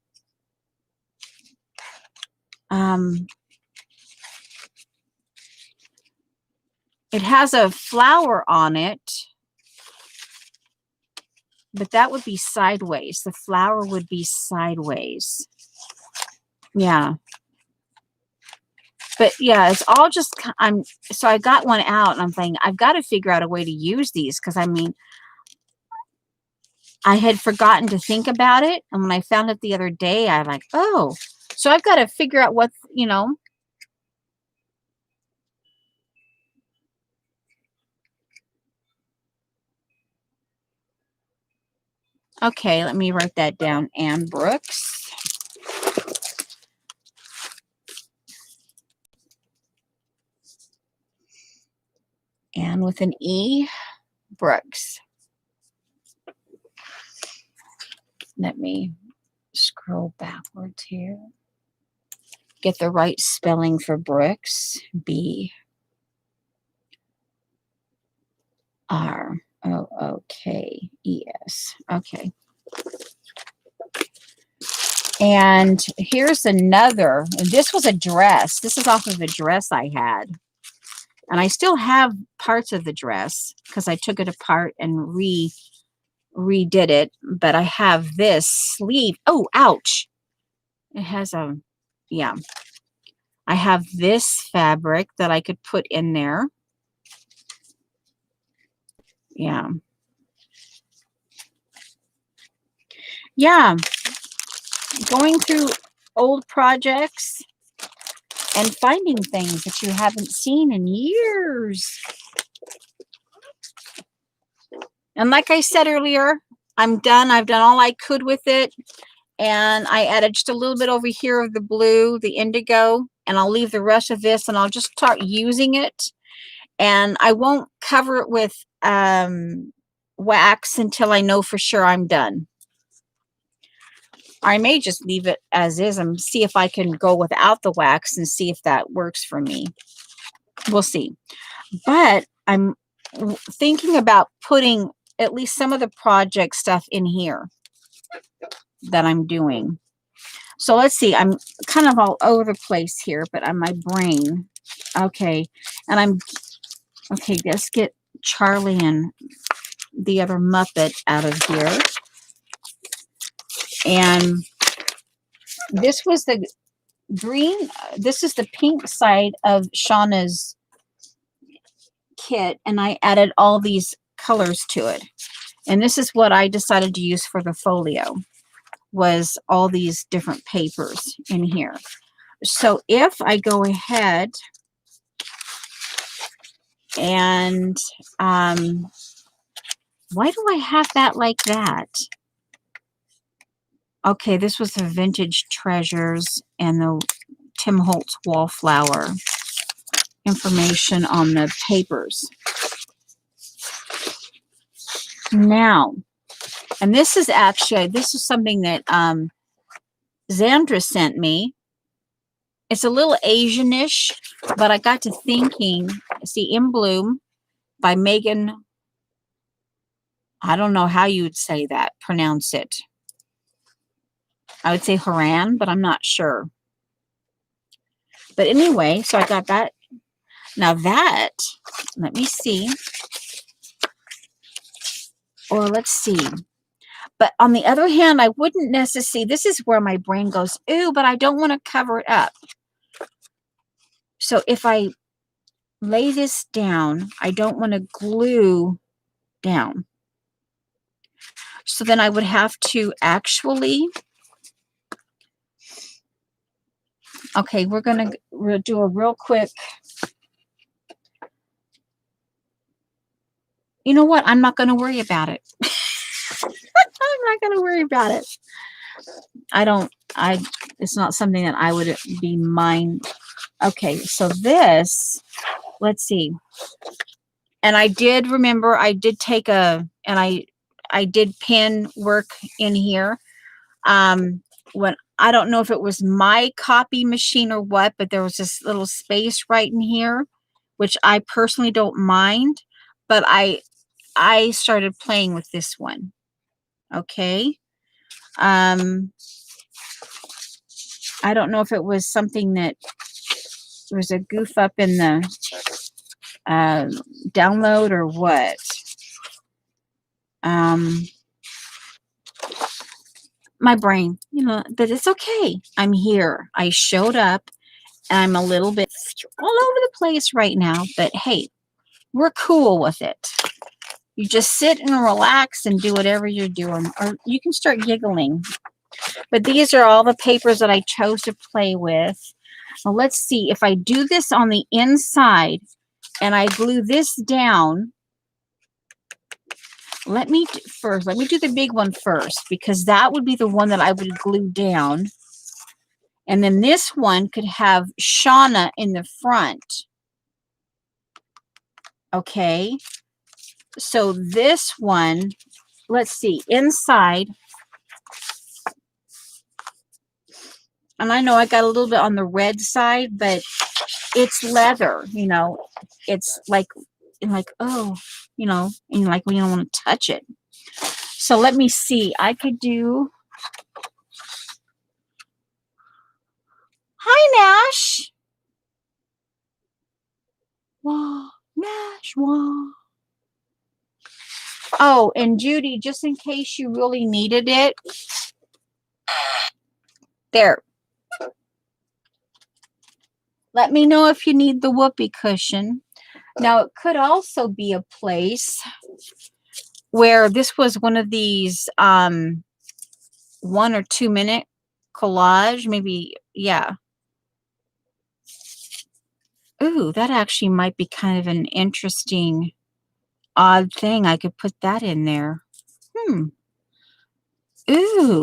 it has a flower on it, but that would be sideways. The flower would be sideways. Yeah. But yeah, it's all just, so I got one out and I'm thinking, I've got to figure out a way to use these. Cause I mean, I had forgotten to think about it. And when I found it the other day, I like, oh, so I've got to figure out what, you know. Okay, let me write that down. Anne Brooks. Anne with an E, Brooks. Let me scroll backwards here. Get the right spelling for Brooks. B R O O K E S. Okay. And here's another. And this was a dress. This is off of a dress I had. And I still have parts of the dress because I took it apart and redid it. But I have this sleeve. Oh, ouch. It has a, yeah. I have this fabric that I could put in there. Yeah. Yeah. Going through old projects and finding things that you haven't seen in years. And like I said earlier, I'm done. I've done all I could with it. And I added just a little bit over here of the blue, the indigo, and I'll leave the rest of this and I'll just start using it. And I won't cover it with wax until I know for sure I'm done. I may just leave it as is and see if I can go without the wax and see if that works for me. We'll see. But I'm thinking about putting at least some of the project stuff in here that I'm doing. So let's see. I'm kind of all over the place here, but on my brain. Okay. And okay, let's get Charlie and the other Muppet out of here. And this was the green. This is the pink side of Shauna's kit. And I added all these colors to it. And this is what I decided to use for the folio, was all these different papers in here. So if I go ahead and, why do I have that like that? Okay, this was the Vintage Treasures and the Tim Holtz Wallflower information on the papers. Now, and this is something that Zandra sent me. It's a little Asianish, but I got to thinking, see, In Bloom by Megan, I don't know how you would say that, pronounce it. I would say Haran, but I'm not sure. But anyway, so I got that. Now that, let me see. Or let's see. But on the other hand, I wouldn't necessarily, this is where my brain goes, ooh, but I don't want to cover it up. So if I lay this down, I don't want to glue down. So then I would have to actually, okay, we're going to do a real quick, you know what? I'm not going to worry about it. I'm not going to worry about it. It's not something that I would be mind. Okay, so this, let's see. And I did remember, I did take and I did pen work in here. When, I don't know if it was my copy machine or what, but there was this little space right in here, which I personally don't mind, but I started playing with this one. Okay. I don't know if it was something that was a goof up in the download or what. My brain, you know, but it's okay. I'm here. I showed up and I'm a little bit just all over the place right now, but hey, we're cool with it. You just sit and relax and do whatever you're doing, or you can start giggling. But these are all the papers that I chose to play with. Now let's see if I do this on the inside and I glue this down. Let me do the big one first, because that would be the one that I would glue down. And then this one could have Shauna in the front. Okay. So this one, let's see, inside. And I know I got a little bit on the red side, but it's leather, you know. It's like, oh, you know, and like when you don't want to touch it. So let me see. I could do. Hi, Nash. Wah, Nash, wah. Oh, and Judy, just in case you really needed it, there. Let me know if you need the whoopee cushion. Now, it could also be a place where this was one of these 1 or 2 minute collage, maybe, yeah. Ooh, that actually might be kind of an interesting, odd thing. I could put that in there. Ooh,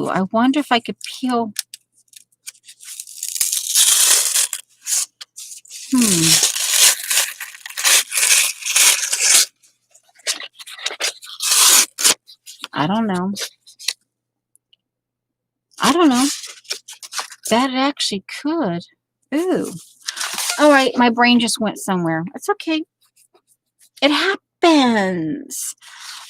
I wonder if I could peel. I don't know. I don't know. That actually could. Ooh. All right, my brain just went somewhere. It's okay. It happens.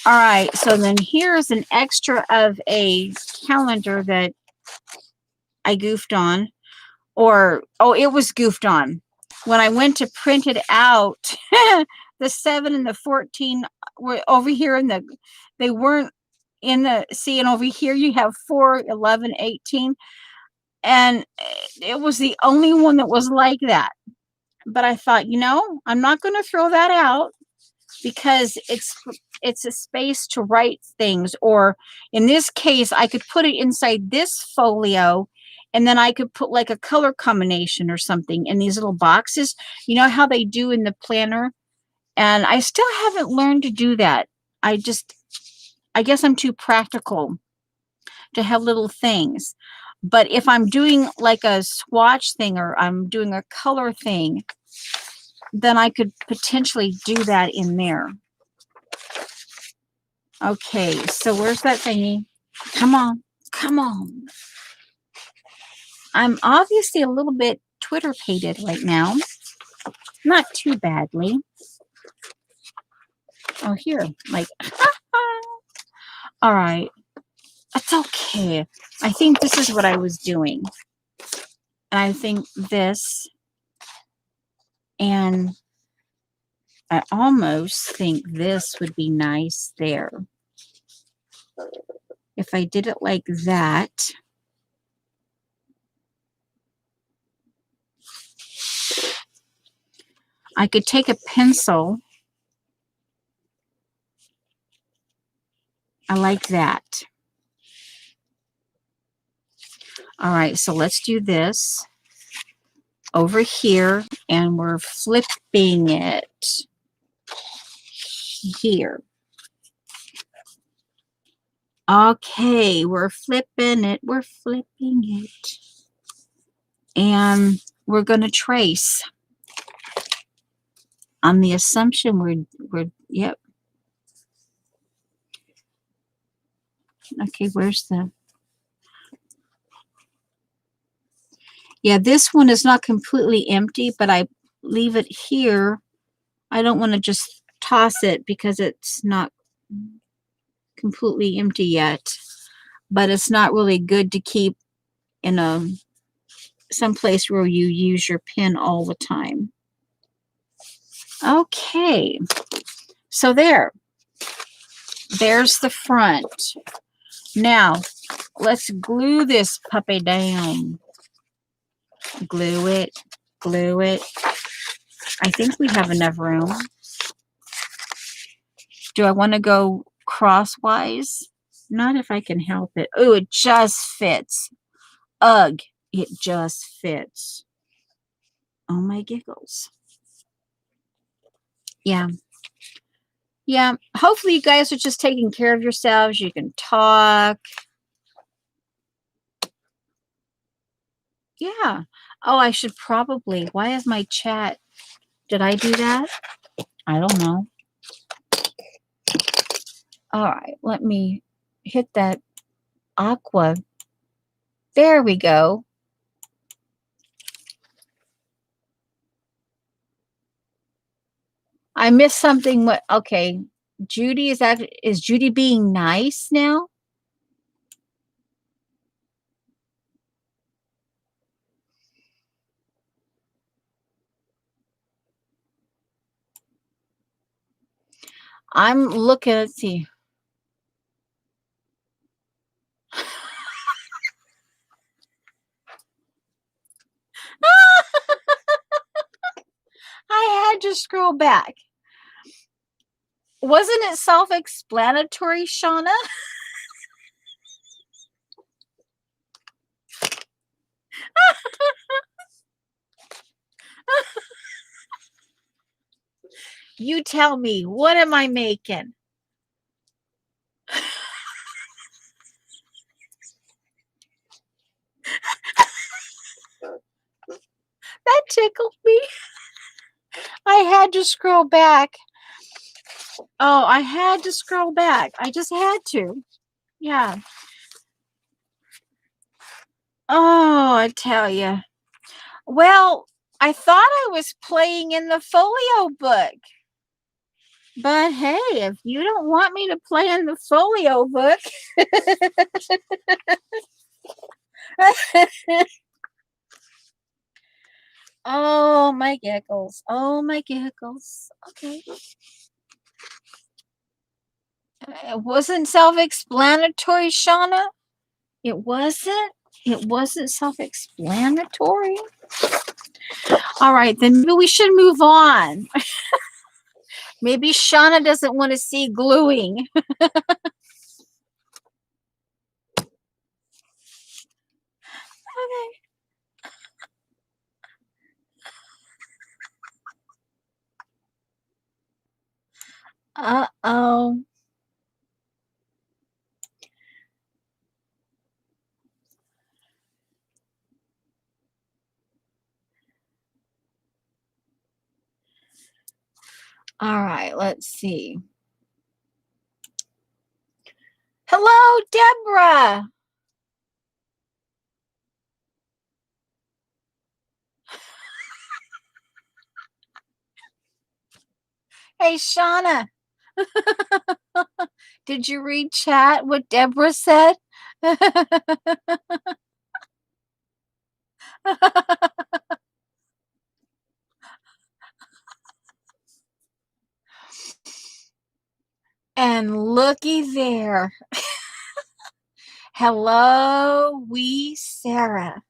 All right, so then here's an extra of a calendar that I goofed on. Or, oh, it was goofed on. When I went to print it out, the 7 and the 14 were over here in the, they weren't in the, see, and over here you have 4, 11, 18. And it was the only one that was like that. But I thought, you know, I'm not going to throw that out, because it's a space to write things. Or in this case, I could put it inside this folio, and then I could put like a color combination or something in these little boxes. You know how they do in the planner? And I still haven't learned to do that. I guess I'm too practical to have little things. But if I'm doing like a swatch thing, or I'm doing a color thing, then I could potentially do that in there. Okay, so where's that thingy? Come on, come on. I'm obviously a little bit Twitter-pated right now. Not too badly. Oh, here, like, all right. That's okay. I think this is what I was doing. And I think this, and I almost think this would be nice there. If I did it like that. I could take a pencil. I like that. All right, so let's do this over here, and we're flipping it here. Okay, we're flipping it. We're flipping it. And we're going to trace on the assumption we're, yep. Okay, where's the, yeah, this one is not completely empty, but I leave it here. I don't want to just toss it because it's not completely empty yet, but it's not really good to keep in a someplace where you use your pen all the time. Okay, so there's the front. Now let's glue this puppy down. Glue it, glue it. I think we have enough room. Do I want to go crosswise? Not if I can help it. Oh, it just fits. Ugh, it just fits. Oh my giggles. Yeah. Yeah. Hopefully you guys are just taking care of yourselves. You can talk. Yeah. Oh, I should probably. Why is my chat? Did I do that? I don't know. All right. Let me hit that aqua. There we go. I missed something. What? Okay. Judy, is Judy being nice now? I'm looking. Let's see. I had to scroll back. Wasn't it self-explanatory, Shauna? You tell me, what am I making? That tickled me. I had to scroll back. Oh, I had to scroll back. I just had to. Yeah. Oh, I tell you. Well, I thought I was playing in the folio book. But hey, if you don't want me to play in the folio book. Oh, my giggles. Oh, my giggles. Okay. It wasn't self-explanatory, Shauna. It wasn't. It wasn't self-explanatory. All right, then maybe we should move on. Maybe Shauna doesn't want to see gluing. Okay. Uh-oh. All right, let's see. Hello, Deborah. Hey, Shauna. Did you read chat what Deborah said? And looky there. Hello, wee Sarah.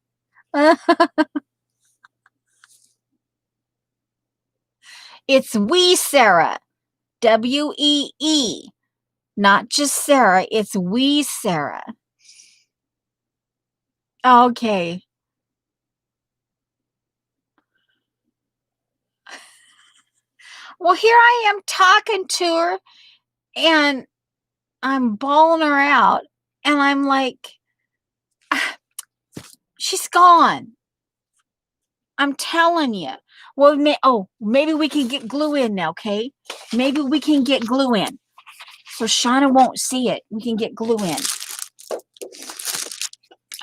It's wee Sarah. W-E-E. Not just Sarah. It's wee Sarah. Okay. Well, here I am talking to her and I'm bawling her out. And I'm like, she's gone. I'm telling you. Well, maybe we can get glue in now, okay? Maybe we can get glue in. So Shauna won't see it. We can get glue in.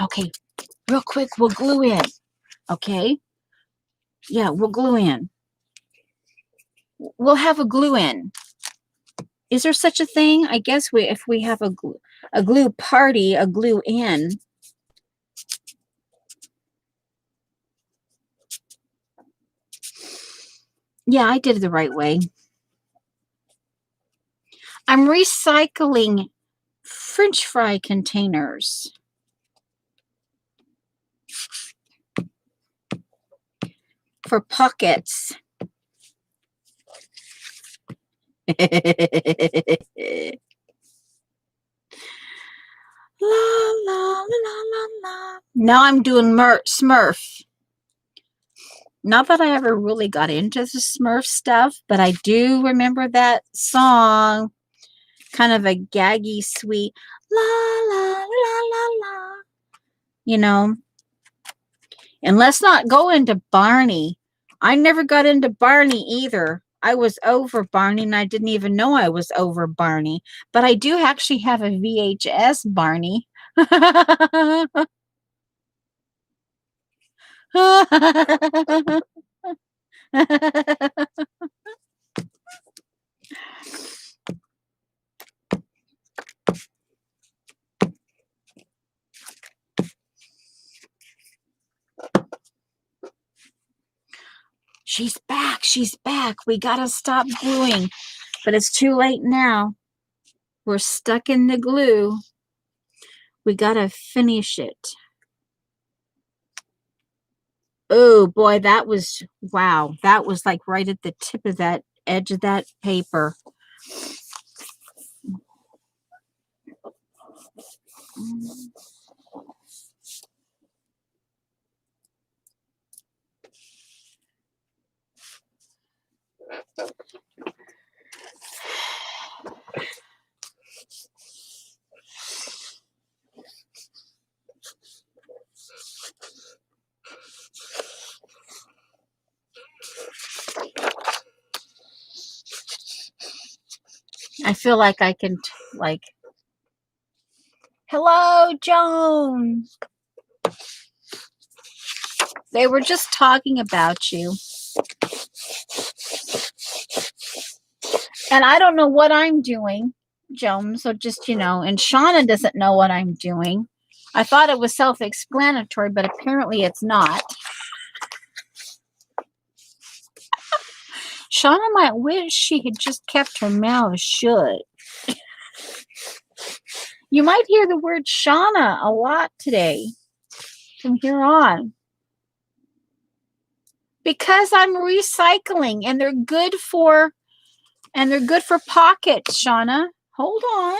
Okay, real quick, we'll glue in. Okay? Yeah, we'll glue in. We'll have a glue in. Is there such a thing? I guess if we have a glue party, a glue in. Yeah, I did it the right way. I'm recycling French fry containers for pockets. La, la, la, la, la. Now I'm doing Smurf. Not that I ever really got into the Smurf stuff, but I do remember that song. Kind of a gaggy, sweet la la la la la. You know. And let's not go into Barney. I never got into Barney either. I was over Barney and I didn't even know I was over Barney. But I do actually have a VHS Barney. She's back. She's back. We got to stop gluing. But it's too late now. We're stuck in the glue. We got to finish it. Oh boy, that was, wow. That was like right at the tip of that edge of that paper. I feel like I can, like, hello, Joan. They were just talking about you. And I don't know what I'm doing, Joan. So just, you know, and Shauna doesn't know what I'm doing. I thought it was self-explanatory, but apparently it's not. Shauna might wish she had just kept her mouth shut. You might hear the word Shauna a lot today from here on. Because I'm recycling and they're good for pockets, Shauna. Hold on.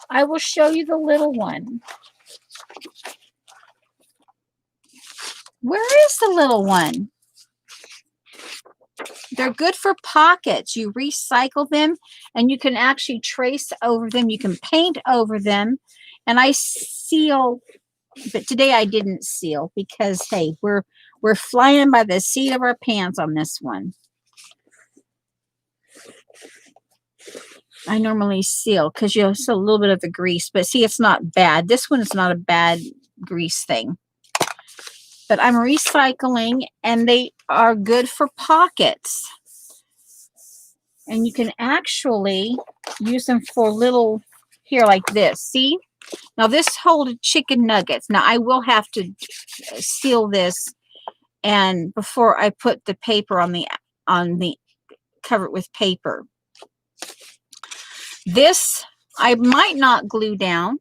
I will show you the little one. Where is the little one? They're good for pockets. You recycle them and you can actually trace over them. You can paint over them. And I seal, but today I didn't seal because, hey, we're flying by the seat of our pants on this one. I normally seal because you have a little bit of the grease, but see, it's not bad. This one is not a bad grease thing. But I'm recycling and they are good for pockets. And you can actually use them for little, here like this. See? Now this holds chicken nuggets. Now I will have to seal this and before I put the paper on the cover it with paper. This I might not glue down,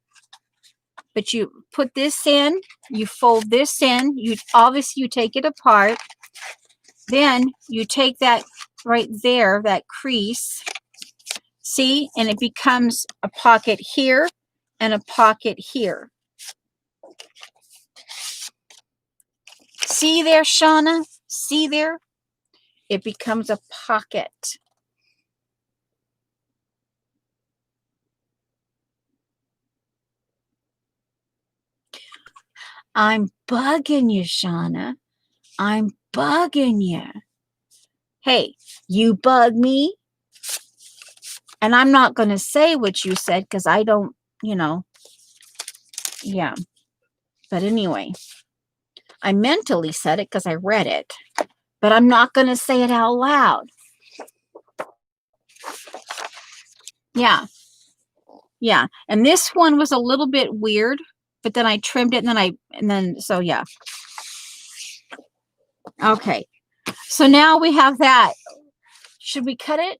but you put this in, you fold this in, you obviously you take it apart. Then you take that right there, that crease, see, and it becomes a pocket here and a pocket here. See there, Shauna? See there? It becomes a pocket. I'm bugging you, Shauna. I'm bugging you. Hey, you bug me. And I'm not going to say what you said because I don't, you know. Yeah. But anyway, I mentally said it because I read it. But I'm not going to say it out loud. Yeah. Yeah. And this one was a little bit weird, but then I trimmed it and then, so yeah. Okay. So now we have that. Should we cut it?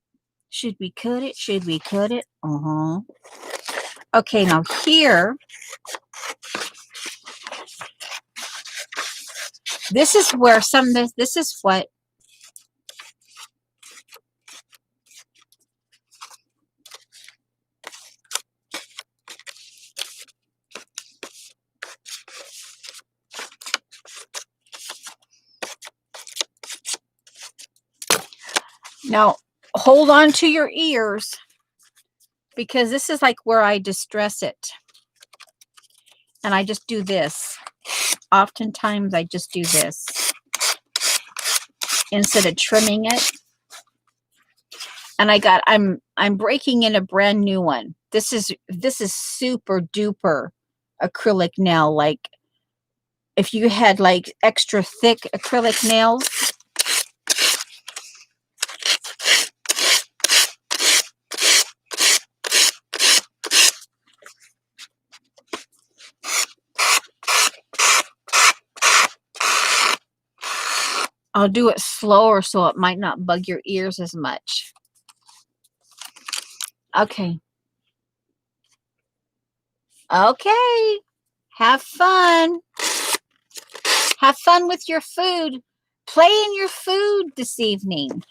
Should we cut it? Should we cut it? Uh-huh. Okay, now here, this is where some of this is what Now, hold on to your ears because this is like where I distress it. And I just do this. Oftentimes, I just do this instead of trimming it. And I'm breaking in a brand new one. This is super duper acrylic nail. Like if you had like extra thick acrylic nails. I'll do it slower so it might not bug your ears as much. Okay. Okay. Have fun. Have fun with your food. Play in your food this evening.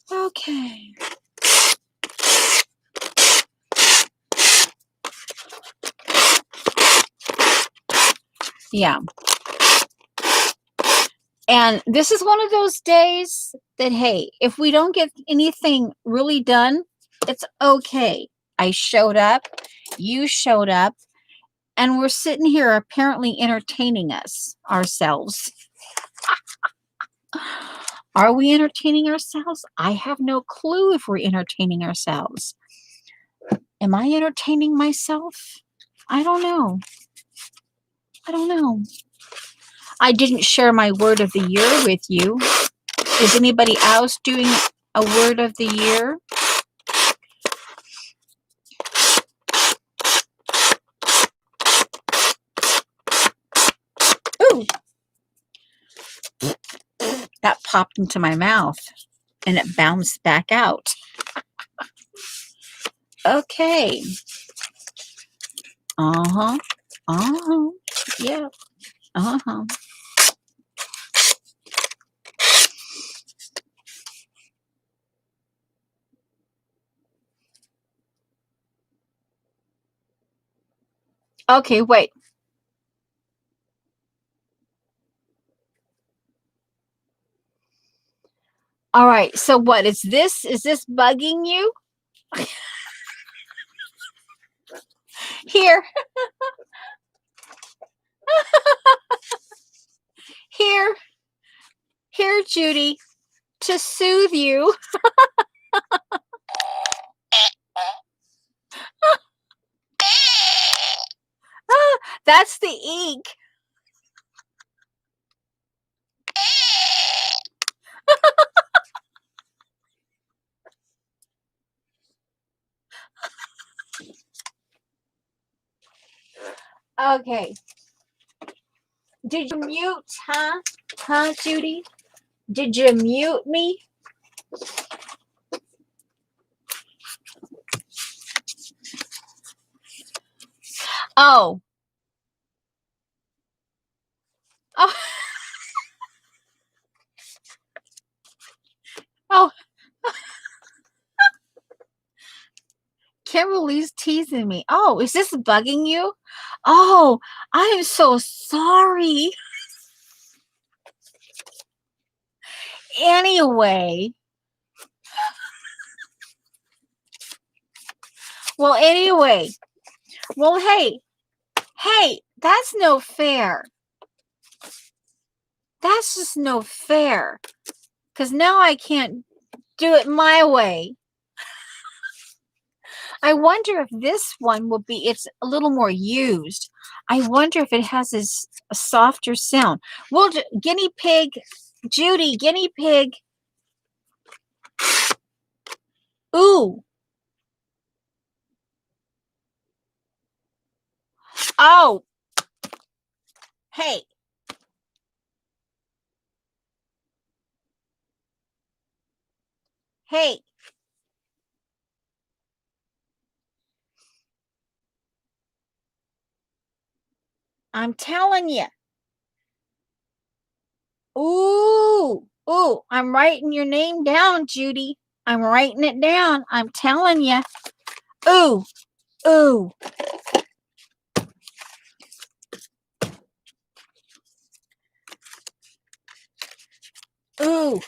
Okay. Yeah. And this is one of those days that, hey, if we don't get anything really done, it's okay. I showed up, you showed up, and we're sitting here apparently entertaining ourselves. Are we entertaining ourselves? I have no clue if we're entertaining ourselves. Am I entertaining myself? I don't know. I don't know. I didn't share my word of the year with you. Is anybody else doing a word of the year? Ooh. That popped into my mouth and it bounced back out. Okay. Uh-huh. Uh-huh. Yeah. Uh-huh. Okay, wait. All right. So what is this? Is this bugging you? Here. Here. Here, Judy, to soothe you. That's the ink. Okay. Did you mute, huh? Huh, Judy? Did you mute me? Oh. Oh. Oh. Kimberly's teasing me. Oh, is this bugging you? Oh, I am so sorry. Anyway. Well, anyway. Well, hey. Hey, that's no fair. That's just no fair. Because now I can't do it my way. I wonder if this one will be, it's a little more used. I wonder if it has a softer sound. Well, guinea pig, Judy, guinea pig. Ooh. Oh. Hey. Hey. I'm telling you. Ooh. Ooh. I'm writing your name down, Judy. I'm writing it down. I'm telling you. Ooh. Ooh. Ooh,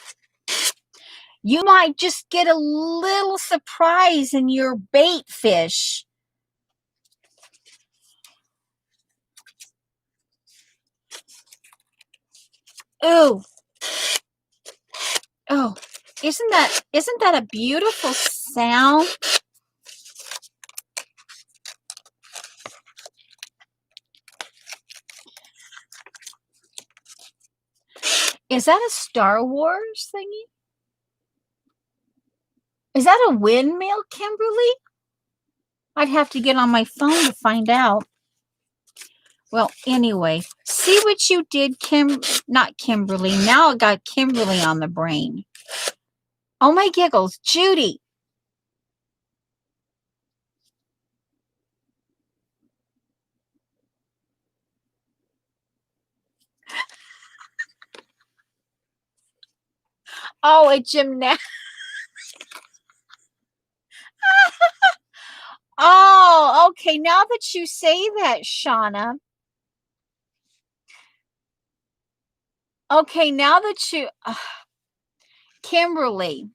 you might just get a little surprise in your bait fish. Ooh. Oh, isn't that a beautiful sound? Is that a Star Wars thingy? Is that a windmill, Kimberly? I'd have to get on my phone to find out. Well, anyway, see what you did, not Kimberly. Now I got Kimberly on the brain. Oh my giggles, Judy. Oh, a gymnast. Oh, okay. Now that you say that, Shauna. Okay, now that you, Kimberly.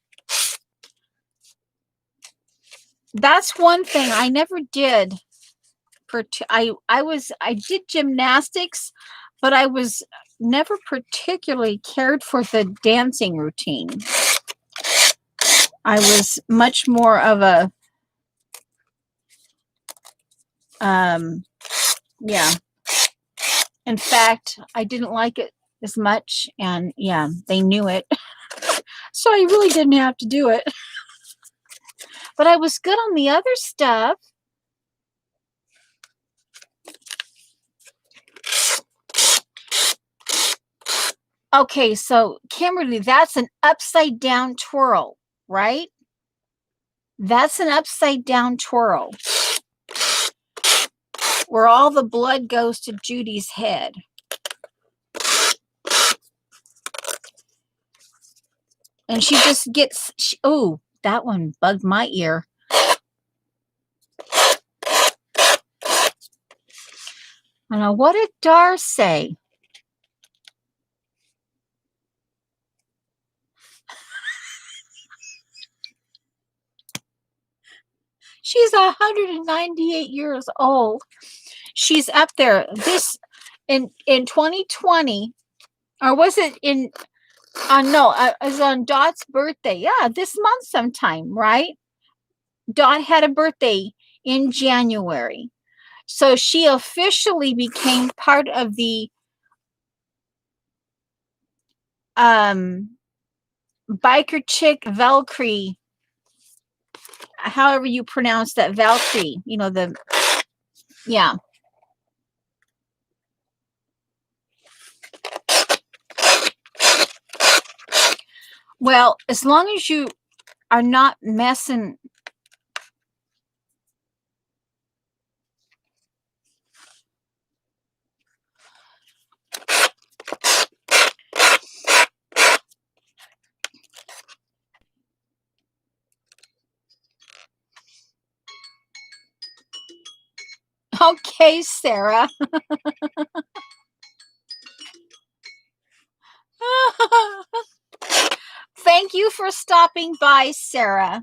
That's one thing I never did. I did gymnastics, but I was never particularly cared for the dancing routine. I was much more of a yeah. In fact, I didn't like it as much, and yeah, they knew it. So I really didn't have to do it. But I was good on the other stuff. Okay, so Kimberly, that's an upside down twirl, right? That's an upside down twirl where all the blood goes to Judy's head. And she just gets, oh, that one bugged my ear. I know, what did Dar say? She's 198 years old. She's up there. This in 2020, or was it in? No, it was on Dot's birthday. Yeah, this month sometime, right? Dot had a birthday in January, so she officially became part of the biker chick Valkyrie. However you pronounce that, Valkyrie. You know, the yeah. Well, as long as you are not messing. Okay, Sarah. Thank you for stopping by, Sarah.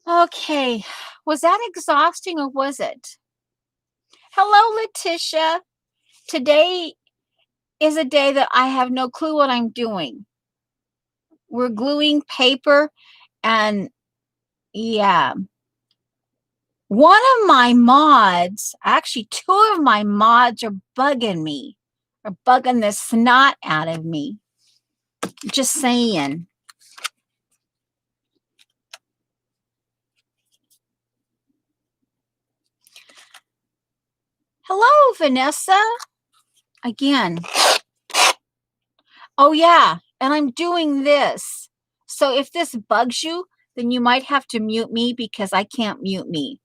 Okay, was that exhausting or was it? Hello, Letitia. Today is a day that I have no clue what I'm doing. We're gluing paper and yeah. One of my mods, actually two of my mods are bugging me, are bugging the snot out of me. Just saying. Hello, Vanessa. Again. Oh, yeah. And I'm doing this. So if this bugs you, then you might have to mute me because I can't mute me.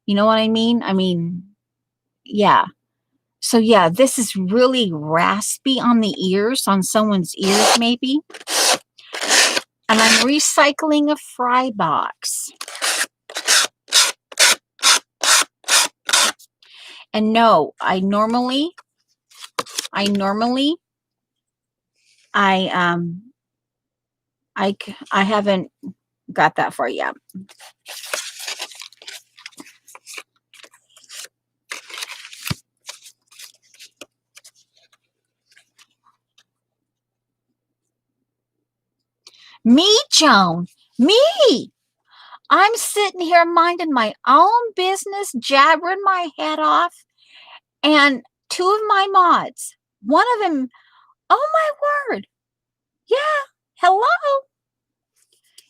You know what I mean? I mean, yeah. So yeah, this is really raspy on the ears, on someone's ears maybe. And I'm recycling a fry box. And no, I haven't got that far yet. Me, Joan, me. I'm sitting here minding my own business, jabbering my head off, and two of my mods, one of them, oh my word, yeah, hello.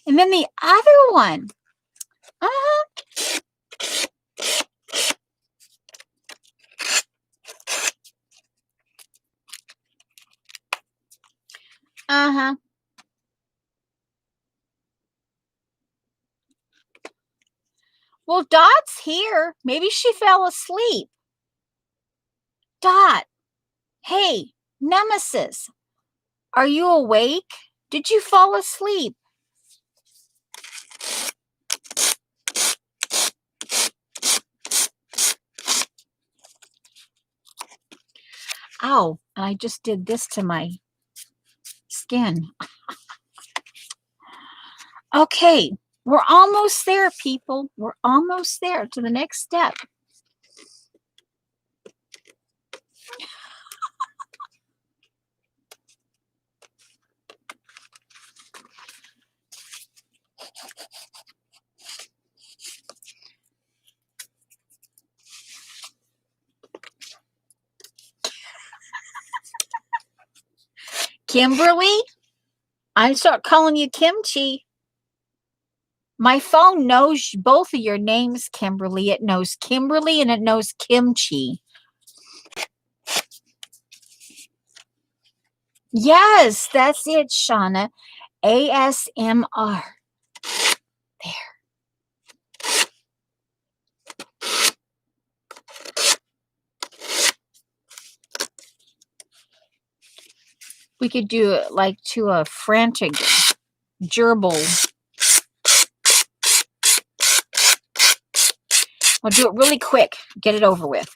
And then the other one, uh-huh. Uh-huh. Well, Dot's here. Maybe she fell asleep. Dot, hey, Nemesis, are you awake? Did you fall asleep? Ow, and I just did this to my skin. Okay, we're almost there, people. We're almost there to the next step. Kimberly, I start calling you Kimchi. My phone knows both of your names, Kimberly. It knows Kimberly and it knows Kimchi. Yes, that's it, Shauna. ASMR. There. We could do it like to a frantic gerbil. I'll do it really quick. Get it over with.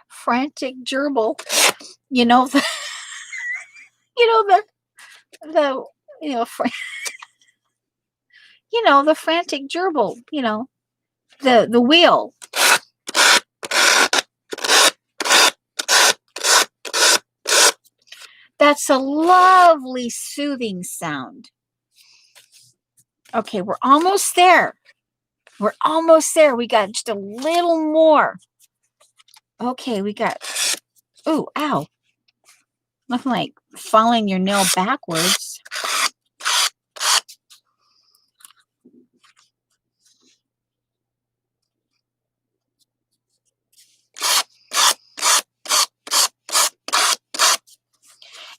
Frantic gerbil. You know the the frantic gerbil, the wheel. That's a lovely soothing sound. Okay, we're almost there. We're almost there. We got just a little more. Okay, we got, ooh, ow. Nothing like filing your nail backwards.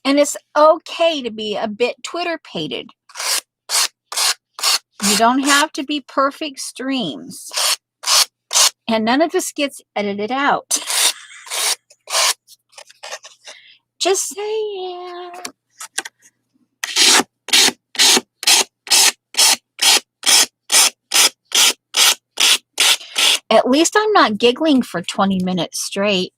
And it's okay to be a bit Twitter-pated. You don't have to be perfect streams. And none of this gets edited out. Just saying. At least I'm not giggling for 20 minutes straight.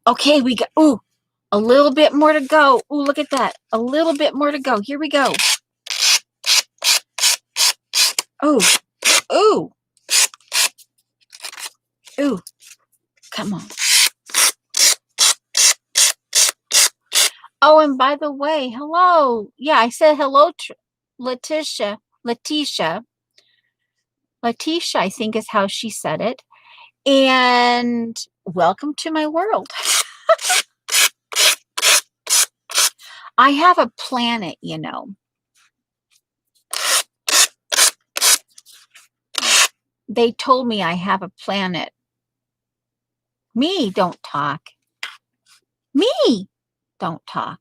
Okay, we got, ooh, a little bit more to go. Ooh, look at that. A little bit more to go. Here we go. Ooh, ooh. Ooh, come on. Oh, and by the way, hello. Yeah, I said hello to Letitia. Letitia, I think is how she said it. And welcome to my world. I have a planet, you know. They told me I have a planet. Me, don't talk. Me, don't talk.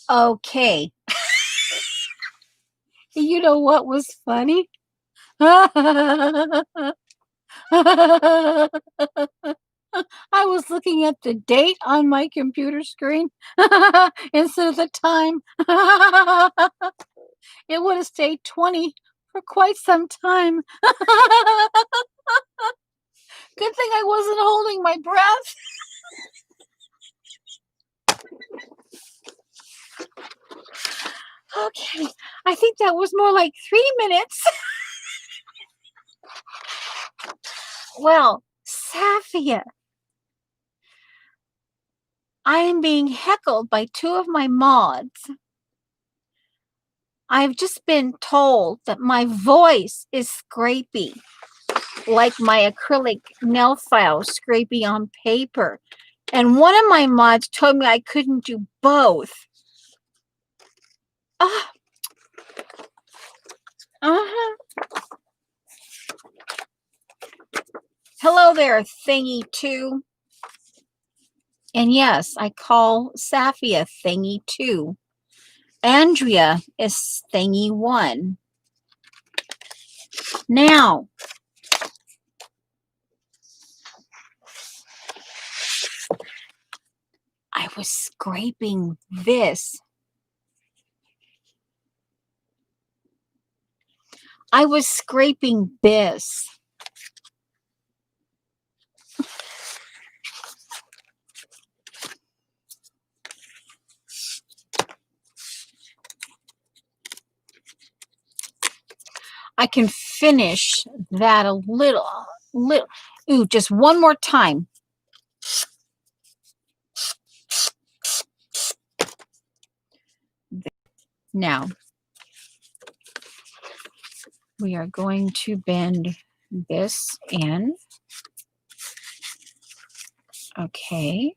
Okay. You know what was funny? I was looking at the date on my computer screen instead of the time. It would have stayed 20 for quite some time. Good thing I wasn't holding my breath. Okay, I think that was more like 3 minutes. Well, Safia, I am being heckled by 2 of my mods. I've just been told that my voice is scrapey, like my acrylic nail file scrapey on paper. And one of my mods told me I couldn't do both. Hello there, Thingy 2. And yes, I call Safia Thingy 2. Andrea is Thingy 1. Now, I was scraping this. I was scraping this. I can finish that a little. Ooh, just one more time. Now, we are going to bend this in. Okay.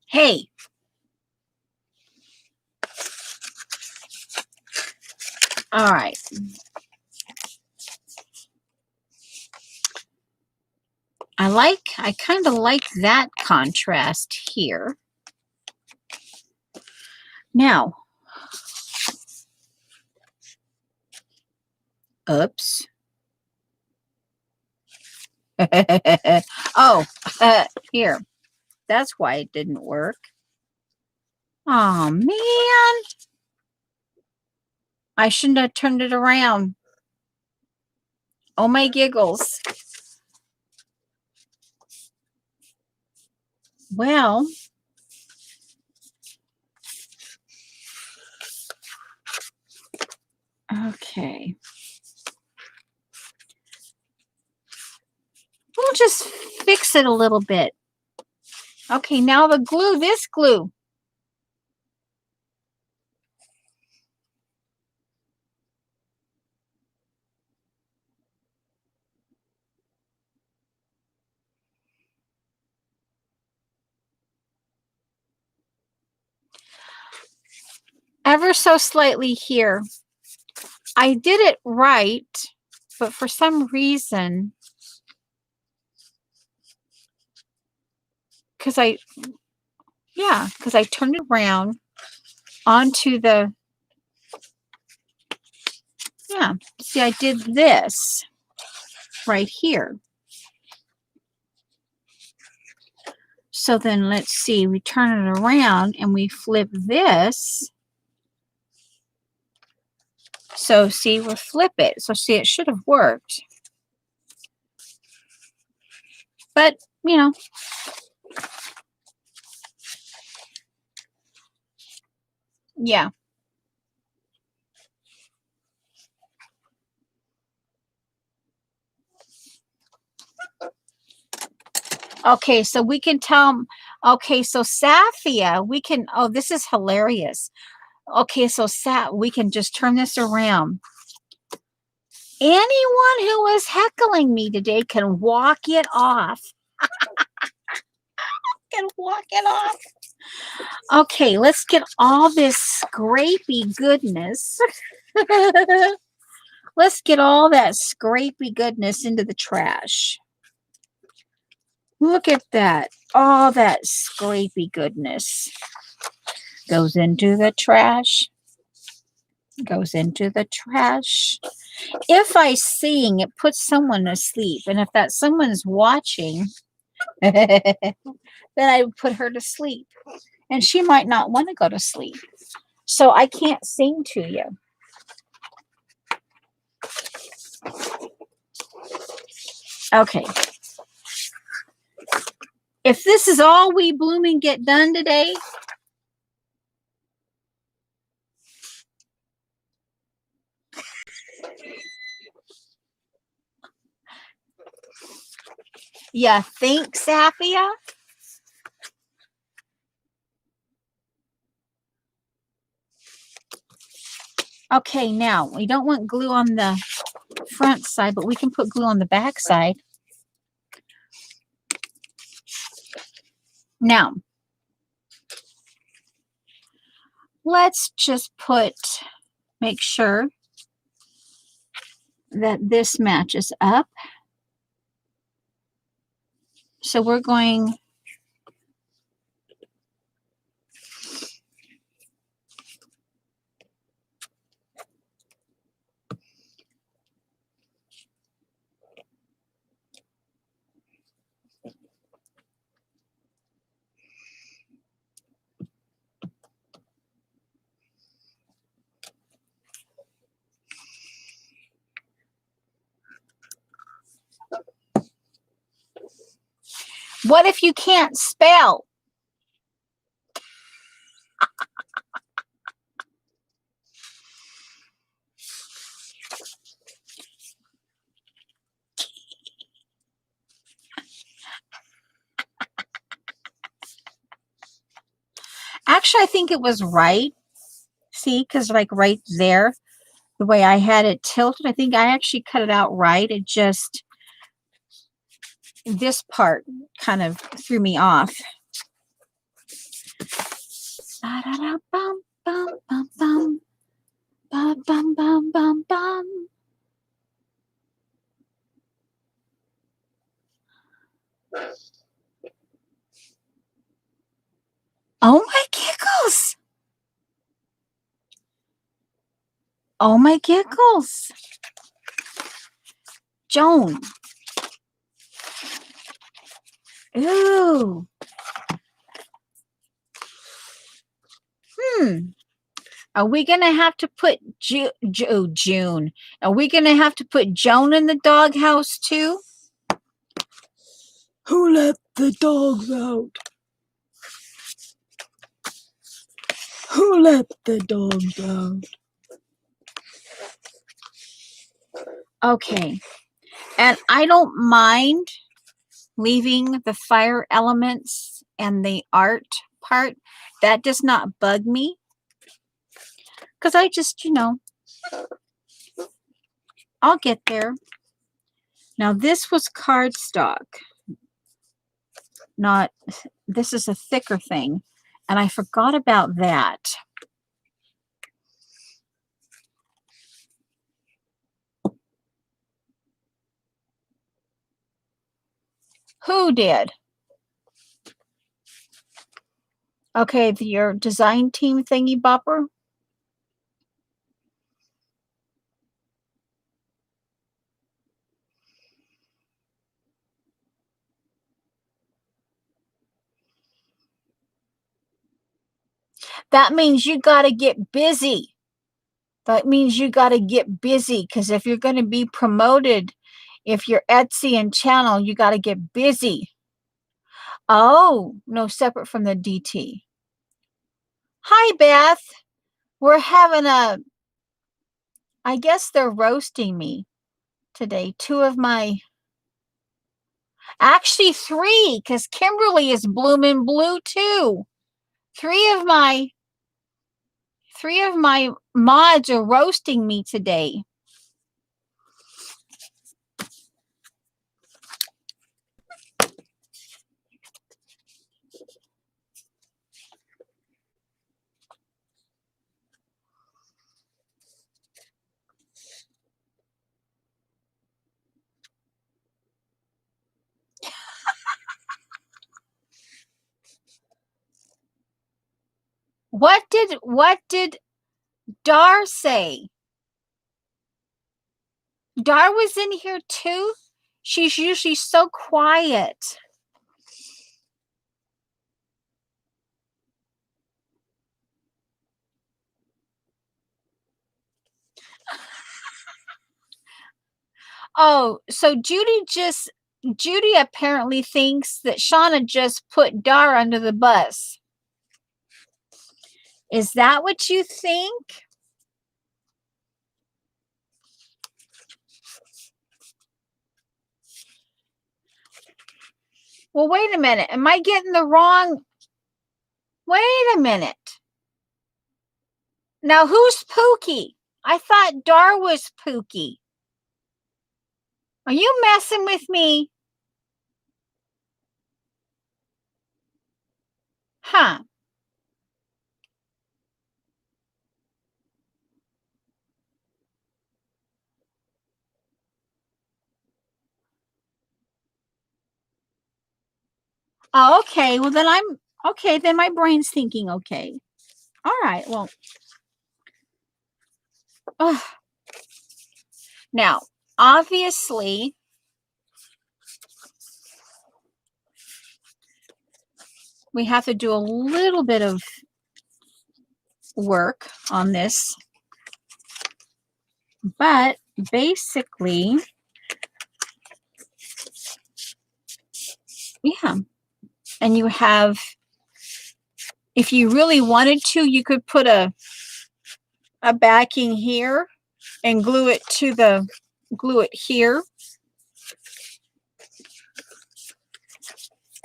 Hey. All right. I kind of like that contrast here. Now, oops. Oh, here. That's why it didn't work. Oh, man. I shouldn't have turned it around. Oh, my giggles. Well, okay. We'll just fix it a little bit. Okay, now the glue, this glue. Ever so slightly here. I did it right, but for some reason, because I turned it around onto the, see, I did this right here. So then let's see, we turn it around and we flip this. So see, we'll flip it. So see, it should have worked. But, you know. Yeah. Okay, so we can tell, okay, so Safia, we can, oh, this is hilarious. Okay, so we can just turn this around. Anyone who is heckling me today can walk it off. Can walk it off. Okay, let's get all this scrapey goodness. Let's get all that scrapey goodness into the trash. Look at that. All that scrapey goodness goes into the trash. Goes into the trash. If I sing, it puts someone to sleep. And if that someone's watching, then I would put her to sleep. And she might not want to go to sleep. So I can't sing to you. Okay. If this is all we blooming get done today, you think, Safia? Okay, now we don't want glue on the front side, but we can put glue on the back side. Now, let's just make sure that this matches up. So we're going What if you can't spell? Actually, I think it was right. See, because like right there, the way I had it tilted, I think I actually cut it out right. It just, this part kind of threw me off. Bum, bum, bum, bum. Bum, bum, bum, bum, bum. Oh my giggles. Oh my giggles. Joan. Ooh. Are we going to have to put June? Are we going to have to put Joan in the doghouse too? Who let the dogs out? Who let the dogs out? Okay. And I don't mind leaving the fire elements and the art part. That does not bug me. Because I just, I'll get there. Now, this was cardstock. This is a thicker thing. And I forgot about that. Who did? Okay, your design team thingy bopper. That means you got to get busy. That means you got to get busy, because if you're going to be promoted, if you're Etsy and channel, you got to get busy. Oh, no, separate from the DT. Hi, Beth. We're having I guess they're roasting me today. Actually 3, because Kimberly is blooming blue too. 3 of my mods are roasting me today. What did Dar say? Dar was in here too? She's usually so quiet. Oh, so Judy apparently thinks that Shauna just put Dar under the bus. Is that what you think? Well, wait a minute. Am I getting the wrong? Wait a minute. Now, who's Pookie? I thought Dar was Pookie. Are you messing with me? Huh. Oh, okay. Well, then I'm okay. Then my brain's thinking okay. All right. Well, now, obviously, we have to do a little bit of work on this, but basically, yeah. And you have, if you really wanted to, you could put a backing here and glue it here.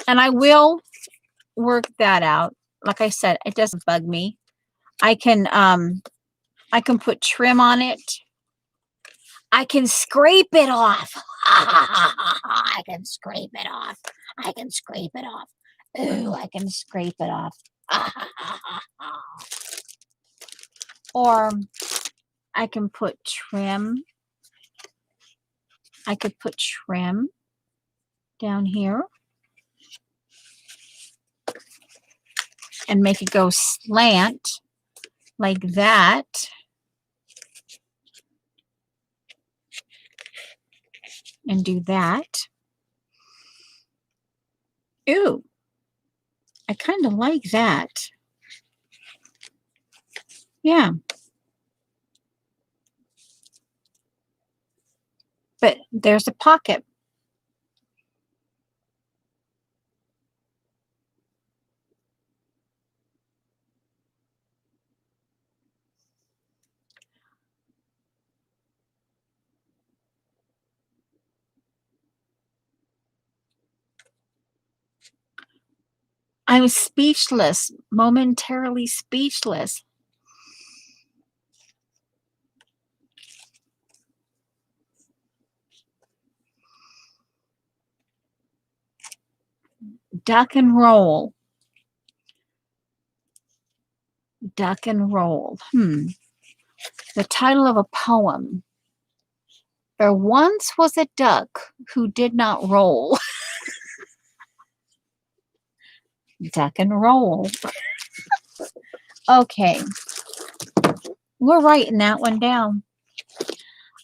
And I will work that out. Like I said, it doesn't bug me. I can put trim on it. I can scrape it off. I can scrape it off. I can scrape it off. Ooh, I can scrape it off. Or I can put trim. I could put trim down here and make it go slant like that. And do that. Ooh, I kind of like that. Yeah. But there's a pocket. I'm speechless, momentarily speechless. Duck and roll. Duck and roll. The title of a poem. There once was a duck who did not roll. Duck and roll. Okay. We're writing that one down.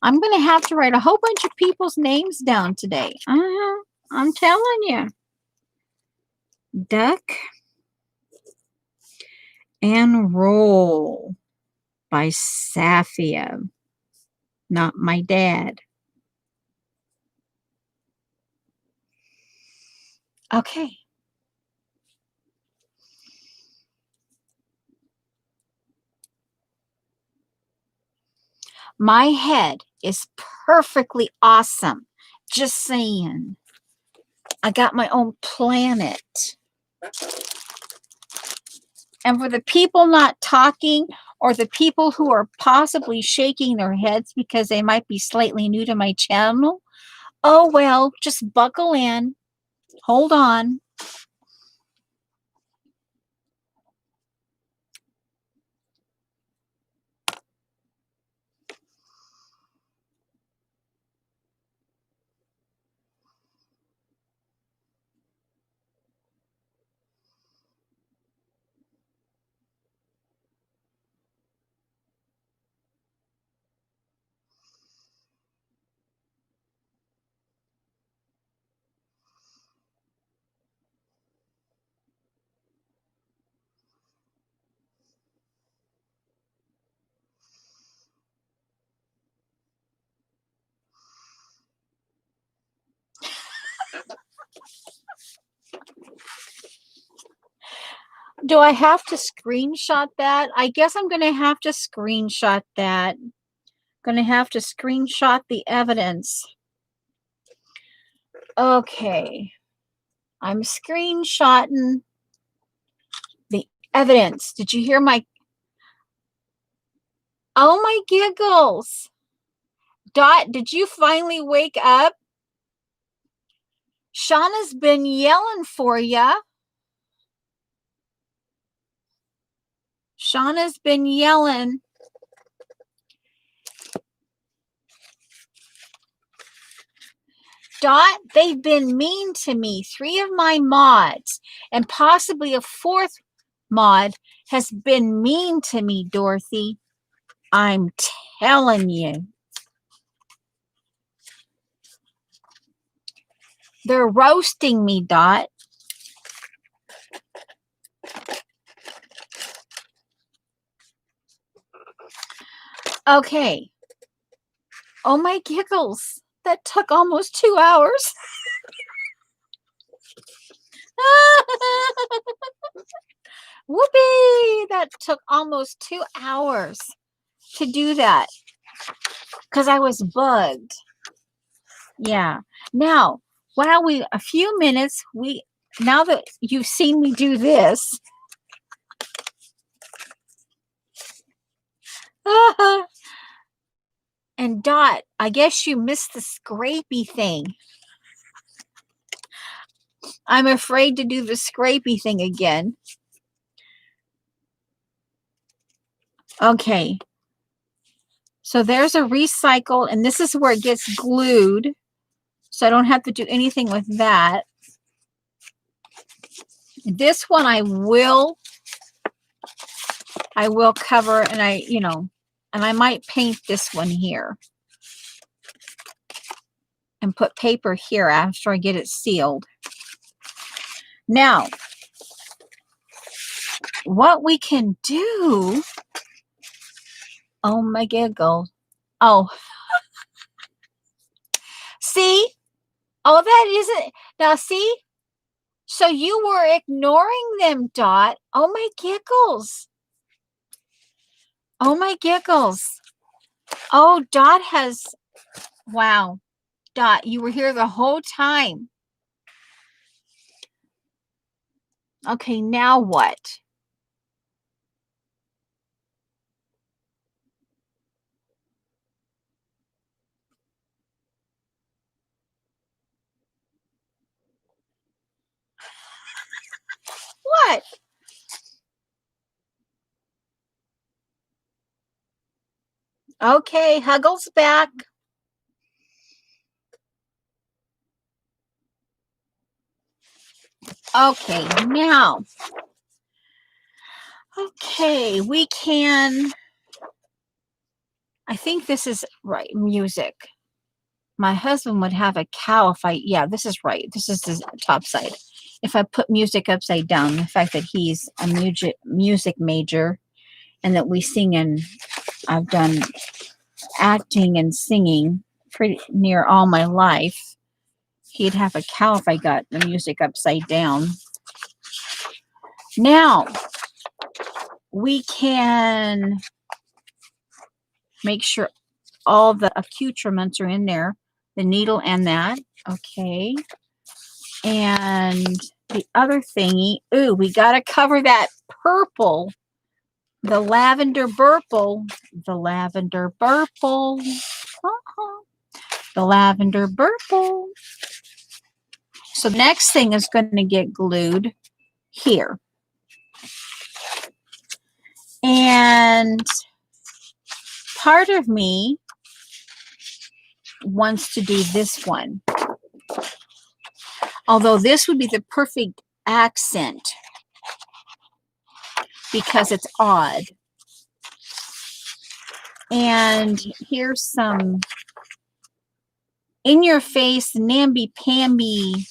I'm going to have to write a whole bunch of people's names down today. I'm telling you. Duck and Roll by Safia. Not my dad. Okay. My head is perfectly awesome. Just saying. I got my own planet. And for the people not talking, or the people who are possibly shaking their heads because they might be slightly new to my channel, oh well, just buckle in. Hold on. Do I have to screenshot that? I guess I'm going to have to screenshot that. Going to have to screenshot the evidence. Okay. I'm screenshotting the evidence. Did you hear my... Oh my giggles. Dot, did you finally wake up? Shauna's been yelling for ya. Shauna's been yelling. Dot, they've been mean to me. 3 of my mods and possibly a 4th mod has been mean to me, Dorothy. I'm telling you. They're roasting me, Dot. Okay. Oh my giggles. That took almost 2 hours. Whoopee! That took almost 2 hours to do that because I was bugged. Yeah. Now, while a few minutes, now that you've seen me do this, and Dot, I guess you missed the scrapey thing. I'm afraid to do the scrapey thing again. Okay. So there's a recycle, and this is where it gets glued. So I don't have to do anything with that. This one I will cover, and and I might paint this one here and put paper here after I get it sealed. Now, what we can do, oh my giggle. Oh, see? Oh, that isn't, now see? So you were ignoring them, Dot. Oh my giggles. Oh my giggles. Oh, Dot has, wow. Dot, you were here the whole time. Okay, now what? What? Okay, Huggle's back. Okay, now. Okay, we can. I think this is right. Music. My husband would have a cow if I. Yeah, this is right. This is the top side. If I put music upside down, the fact that he's a music major and that we sing, and I've done acting and singing pretty near all my life, he'd have a cow if I got the music upside down. Now, we can make sure all the accoutrements are in there, the needle and that. Okay. And the other thingy, ooh, we got to cover that purple, the lavender purple, the lavender purple, the lavender purple. So the next thing is going to get glued here. And part of me wants to do this one. Although this would be the perfect accent because it's odd. And here's some in-your-face, namby-pamby,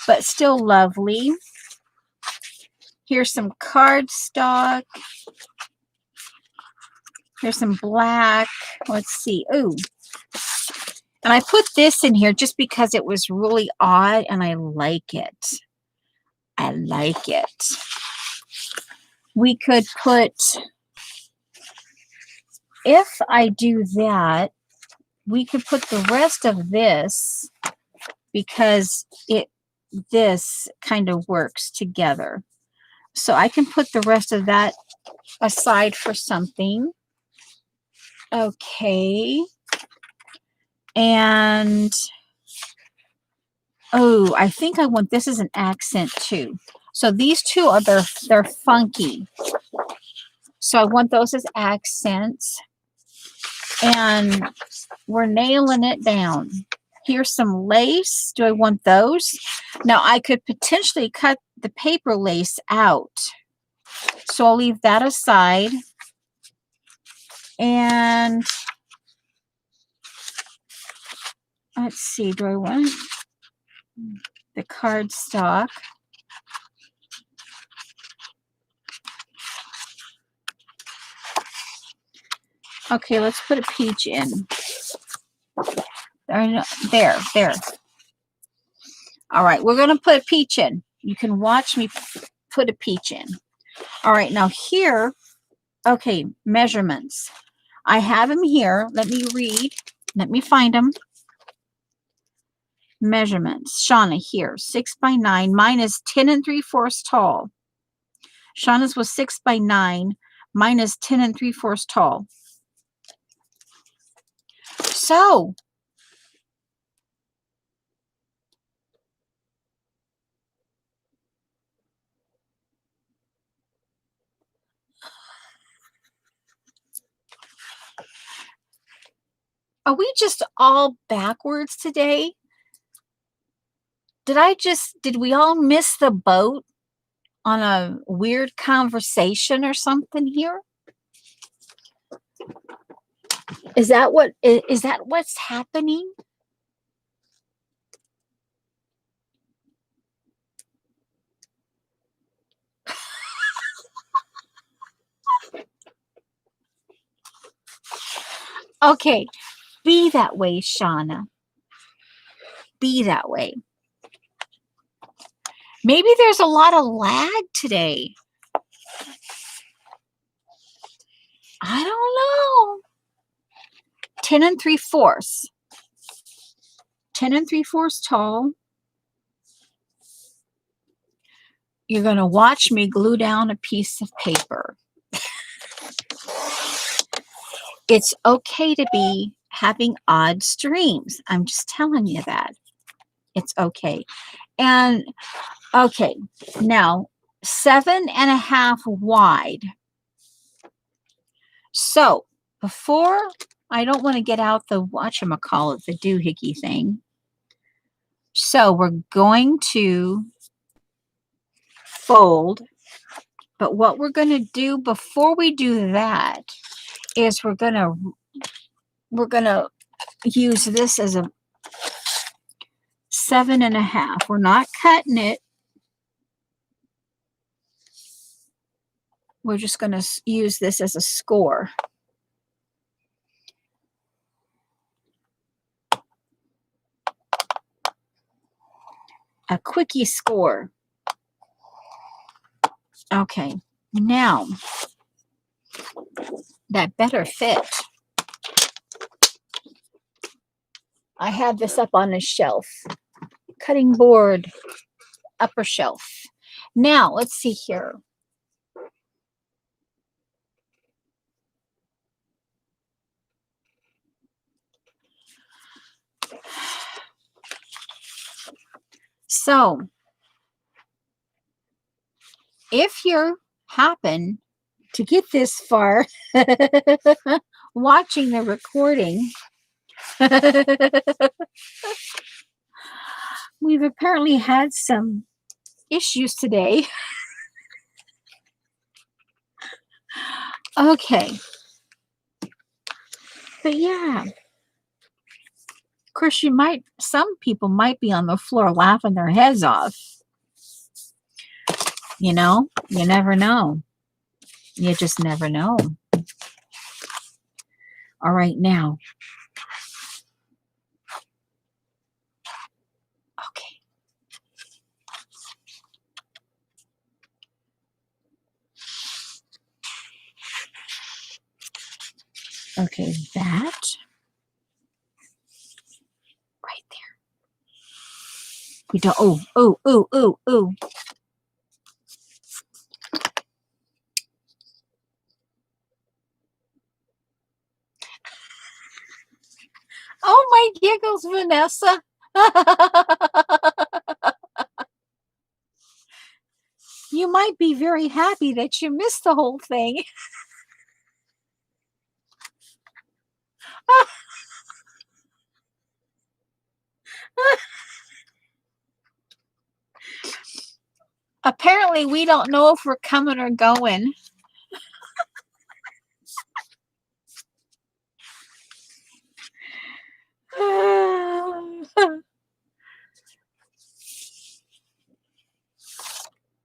but still lovely. Here's some cardstock. Here's some black. Let's see. Ooh. And I put this in here just because it was really odd and I like it. I like it. We could put, if I do that, we could put the rest of this because this kind of works together. So I can put the rest of that aside for something. Okay. And oh, I think I want this as an accent too. So these two are they're funky. So I want those as accents. And we're nailing it down. Here's some lace. Do I want those? Now I could potentially cut the paper lace out. So I'll leave that aside. And let's see, do I want the cardstock? Okay, let's put a peach in. There. All right, we're going to put a peach in. You can watch me put a peach in. All right, now here, okay, measurements. I have them here. Let me read. Let me find them. Measurements. Shauna here, 6 by 9. Mine is 10 3/4 tall. Shauna's was 6 by 9. Mine is 10 3/4 tall. So, are we just all backwards today? Did we all miss the boat on a weird conversation or something here? Is that what's happening? Okay, be that way, Shauna. Be that way. Maybe there's a lot of lag today. I don't know. 10 3/4. 10 3/4 tall. You're going to watch me glue down a piece of paper. It's okay to be having odd streams. I'm just telling you that. It's okay. And okay, now 7.5 wide. So before, I don't want to get out the whatchamacallit, the doohickey thing. So we're going to fold. But what we're going to do before we do that is we're going to use this as a 7.5. We're not cutting it. We're just going to use this as a score. A quickie score. Okay, now that better fit. I have this up on a shelf. Cutting board, upper shelf. Now, let's see here. So, if you happen to get this far watching the recording, we've apparently had some issues today. Okay. But yeah. Of course, some people might be on the floor laughing their heads off. You know, you never know. You just never know. All right, now. Okay, that right there. We don't, oh. Oh my giggles, Vanessa. You might be very happy that you missed the whole thing. Apparently, we don't know if we're coming or going.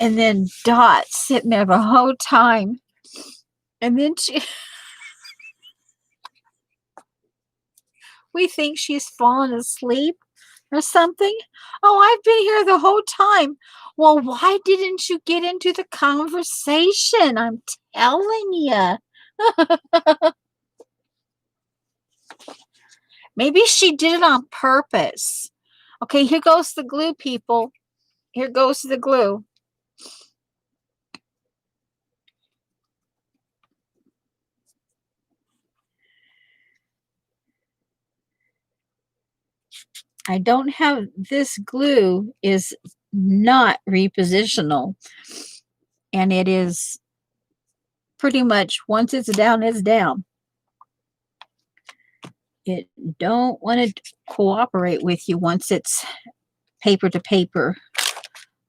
And then Dot sitting there the whole time. And then we think she's fallen asleep or something. Oh, I've been here the whole time. Well, why didn't you get into the conversation? I'm telling you. Maybe she did it on purpose. Okay, here goes the glue, people. Here goes the glue. I don't have this glue is not repositional. And it is pretty much once it's down, it's down. It don't want to cooperate with you once it's paper to paper.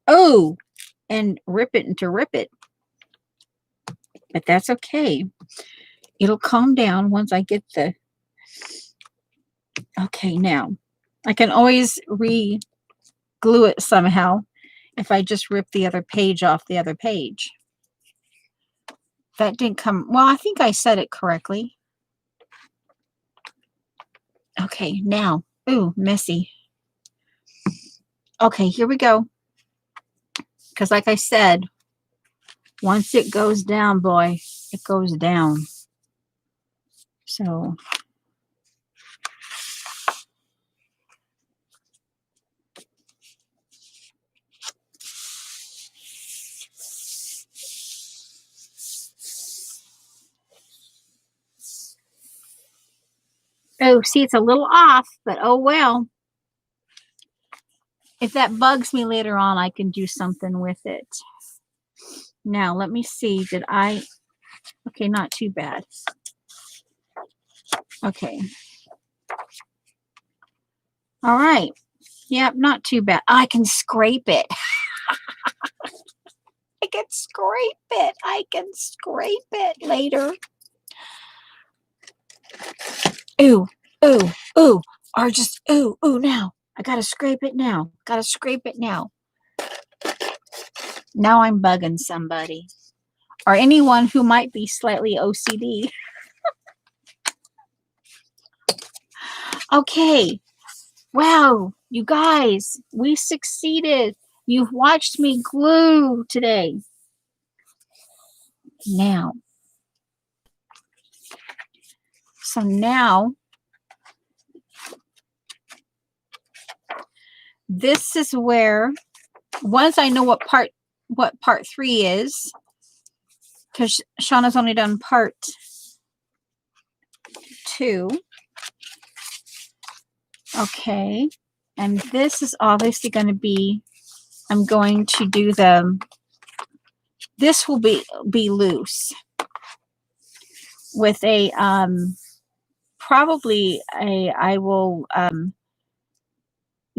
Oh, and rip it into rip it. But that's okay. It'll calm down once I get the... Okay, now I can always re-glue it somehow if I just rip the other page off the other page. That didn't come... Well, I think I said it correctly. Okay, now. Ooh, messy. Okay, here we go. Because like I said, once it goes down, boy, it goes down. So... Oh, see, it's a little off, but oh well. If that bugs me later on, I can do something with it. Now, let me see. Did I... Okay, not too bad. Okay. All right. Yep, not too bad. I can scrape it. I can scrape it. I can scrape it later. Ooh, ooh, ooh. Or just, ooh, ooh, now. I gotta scrape it now. Gotta scrape it now. Now I'm bugging somebody. Or anyone who might be slightly OCD. Okay. Wow, you guys, we succeeded. You've watched me glue today. Now. So now, this is where, once I know what part 3 is, because Shauna's only done part 2. Okay. And this is obviously going to be, I'm going to do this will be loose with a, probably I will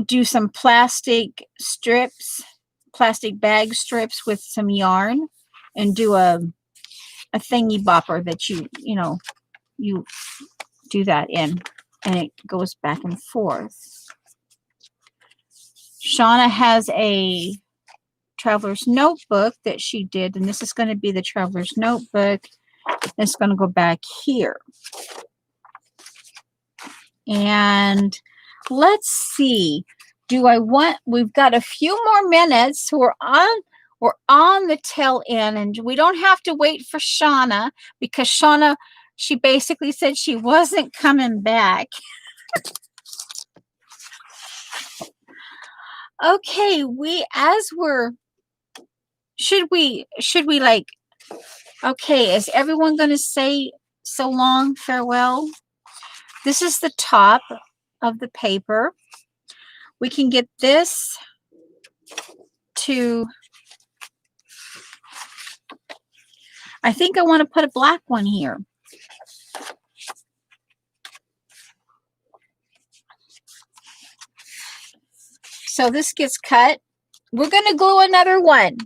do some plastic strips, plastic bag strips with some yarn and do a thingy bopper that you do that in, and it goes back and forth. Shauna has a traveler's notebook that she did, and this is going to be the traveler's notebook. It's going to go back here. And let's see. We've got a few more minutes. We're on the tail end, and we don't have to wait for Shauna because Shauna She basically said she wasn't coming back. Okay, should we like, okay, is everyone going to say so long, farewell? This is the top of the paper. We can get this to, I think I want to put a black one here. So this gets cut. We're going to glue another one.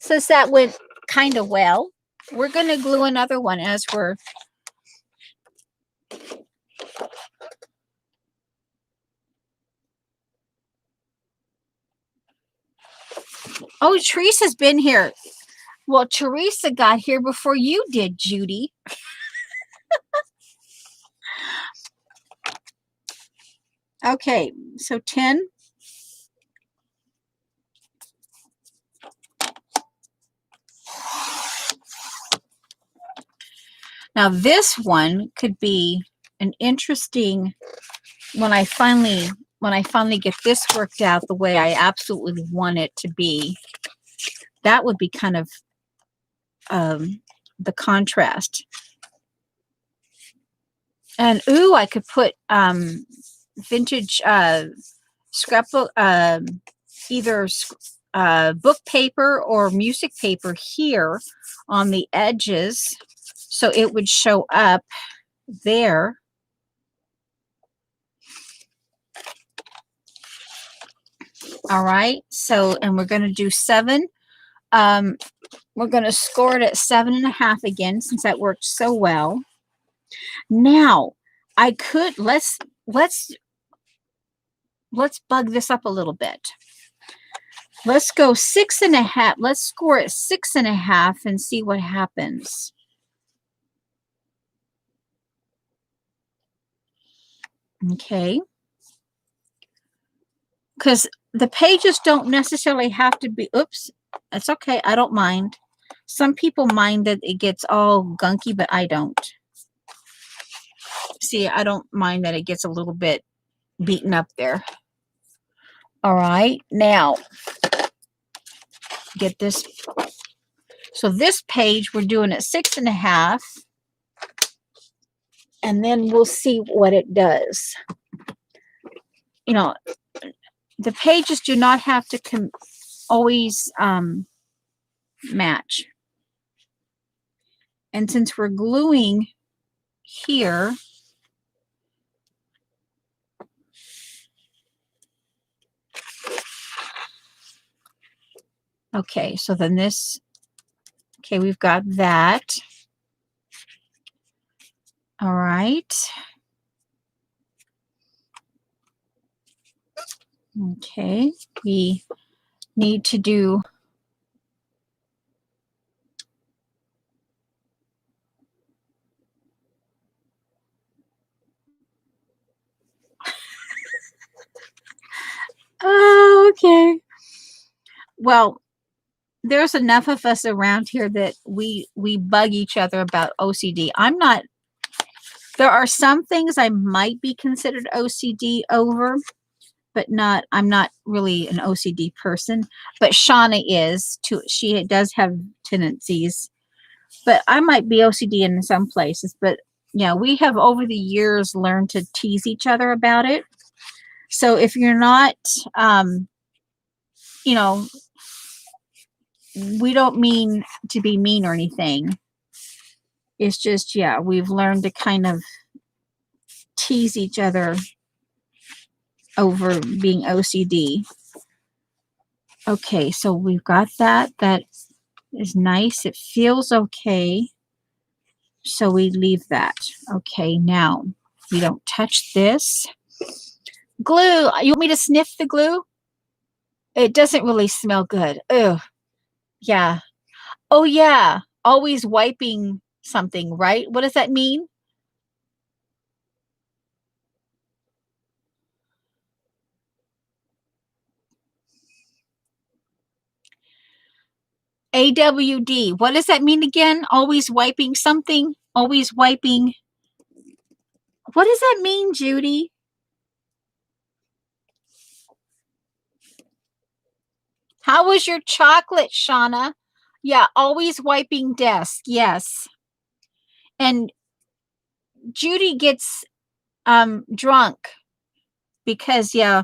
Since that went kind of well, we're going to glue another one as we're, oh, Teresa's been here. Well, Teresa got here before you did, Judy. Okay, so 10. Now this one could be an interesting, when I finally get this worked out the way I absolutely want it to be, that would be kind of the contrast. And ooh, I could put vintage scrapbook, either book paper or music paper here on the edges, so it would show up there. All right, so, and we're going to do 7. We're going to score it at 7.5 again, since that worked so well. Now I could, let's bug this up a little bit. Let's go 6.5. Let's score it 6.5 and see what happens. Okay. Because the pages don't necessarily have to be, oops, that's okay. I don't mind. Some people mind that it gets all gunky, but I don't. See, I don't mind that it gets a little bit beaten up there. All right, now get this. So this page we're doing at 6.5, and then we'll see what it does. You know, the pages do not have to always match. And since we're gluing here, okay, so then this, okay, we've got that. All right. Okay, we need to do oh, okay. Well, there's enough of us around here that we bug each other about OCD. I'm not, there are some things I might be considered OCD over, but not, I'm not really an OCD person, but Shauna is too. She does have tendencies, but I might be OCD in some places. But yeah, we have over the years learned to tease each other about it. So if you're not, you know, we don't mean to be mean or anything. It's just, yeah, we've learned to kind of tease each other over being OCD. Okay, so we've got that. That is nice. It feels okay. So we leave that. Okay, now we don't touch this. Glue. You want me to sniff the glue? It doesn't really smell good. Ugh. Yeah. Oh, yeah. Always wiping something, right? What does that mean? AWD. What does that mean again? Always wiping something? Always wiping. What does that mean, Judy? How was your chocolate, Shauna? Yeah, always wiping desk. Yes. And Judy gets drunk because, yeah,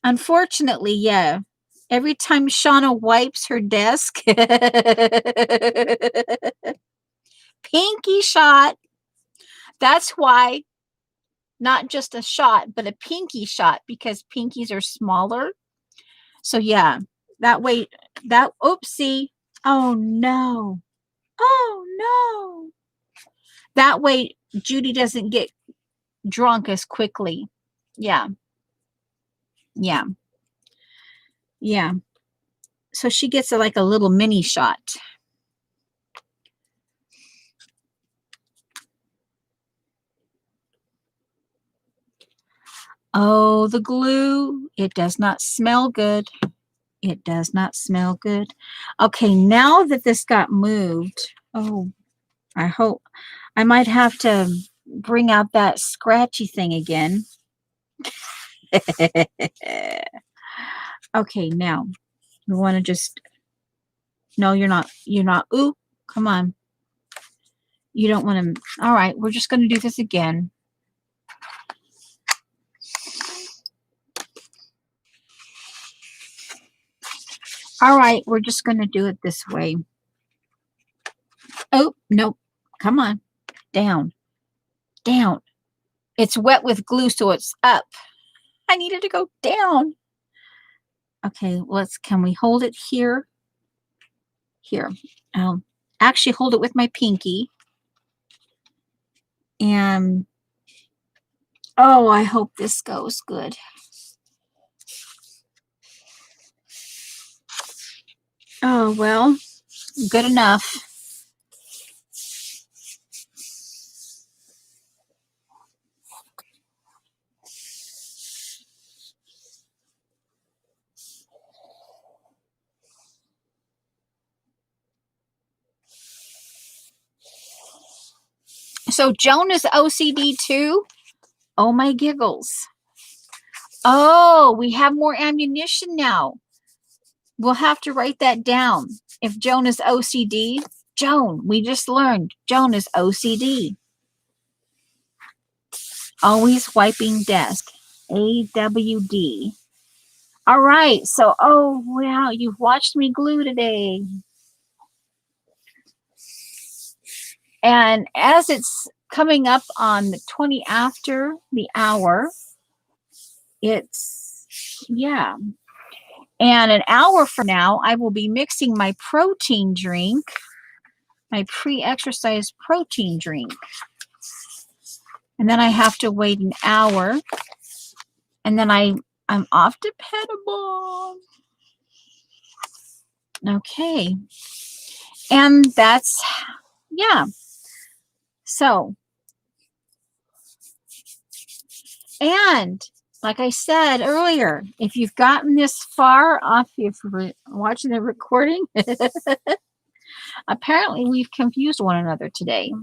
unfortunately, yeah, every time Shauna wipes her desk, pinky shot. That's why, not just a shot, but a pinky shot, because pinkies are smaller. So yeah, that way, that, oopsie. Oh no. Oh no. That way Judy doesn't get drunk as quickly. Yeah. Yeah. Yeah. So she gets like a little mini shot. Oh, the glue. It does not smell good. It does not smell good. Okay, now that this got moved, oh, I hope I might have to bring out that scratchy thing again. Okay, now we want to just, no, you're not. Ooh, come on. You don't want to, all right, we're just going to do this again. All right, we're just going to do it this way. Oh, nope. Come on. Down. Down. It's wet with glue, so it's up. I needed to go down. Okay, can we hold it here? Here. Actually hold it with my pinky. And, oh, I hope this goes good. Oh, well, good enough. So Joan is OCD too? Oh my giggles. Oh, we have more ammunition now. We'll have to write that down. If Joan is OCD, Joan, we just learned Joan is OCD. Always wiping desk. AWD. All right. So, oh, wow, you've watched me glue today. And as it's coming up on the 20 after the hour, it's, yeah. And an hour from now, I will be mixing my protein drink, my pre-exercise protein drink. And then I have to wait an hour. And then I'm off to Pettibone. Okay. And that's, yeah. So, and like I said earlier, if you've gotten this far off, if you're watching the recording, apparently we've confused one another today.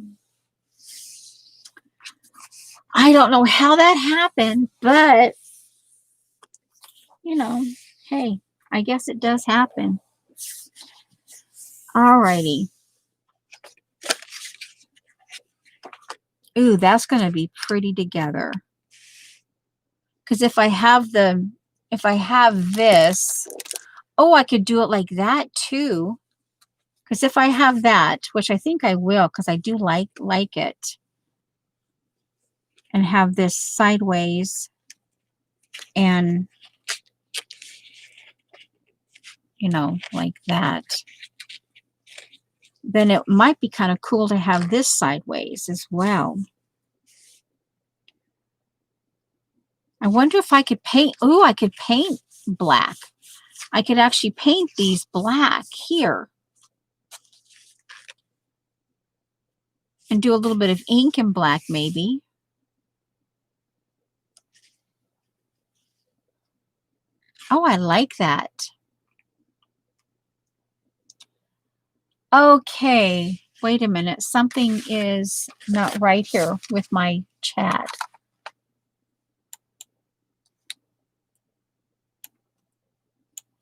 I don't know how that happened, but, you know, hey, I guess it does happen. All righty. Ooh, that's going to be pretty together. Because if I have this, oh, I could do it like that too. Because if I have that, which I think I will, because I do like it, and have this sideways, and, you know, like that, then it might be kind of cool to have this sideways as well. I wonder if I could paint. Ooh, I could paint black. I could actually paint these black here. And do a little bit of ink and black maybe. Oh, I like that. Okay. Wait a minute. Something is not right here with my chat.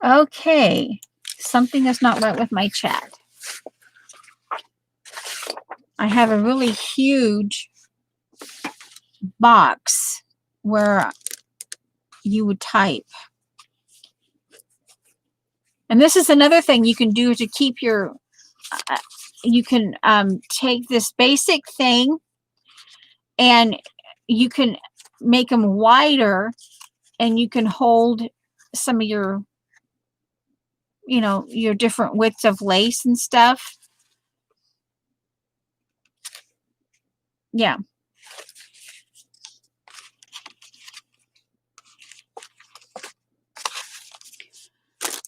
Okay. Something is not right with my chat. I have a really huge box where you would type. And this is another thing you can do to keep your, you can take this basic thing and you can make them wider, and you can hold some of your, you know, your different widths of lace and stuff. Yeah.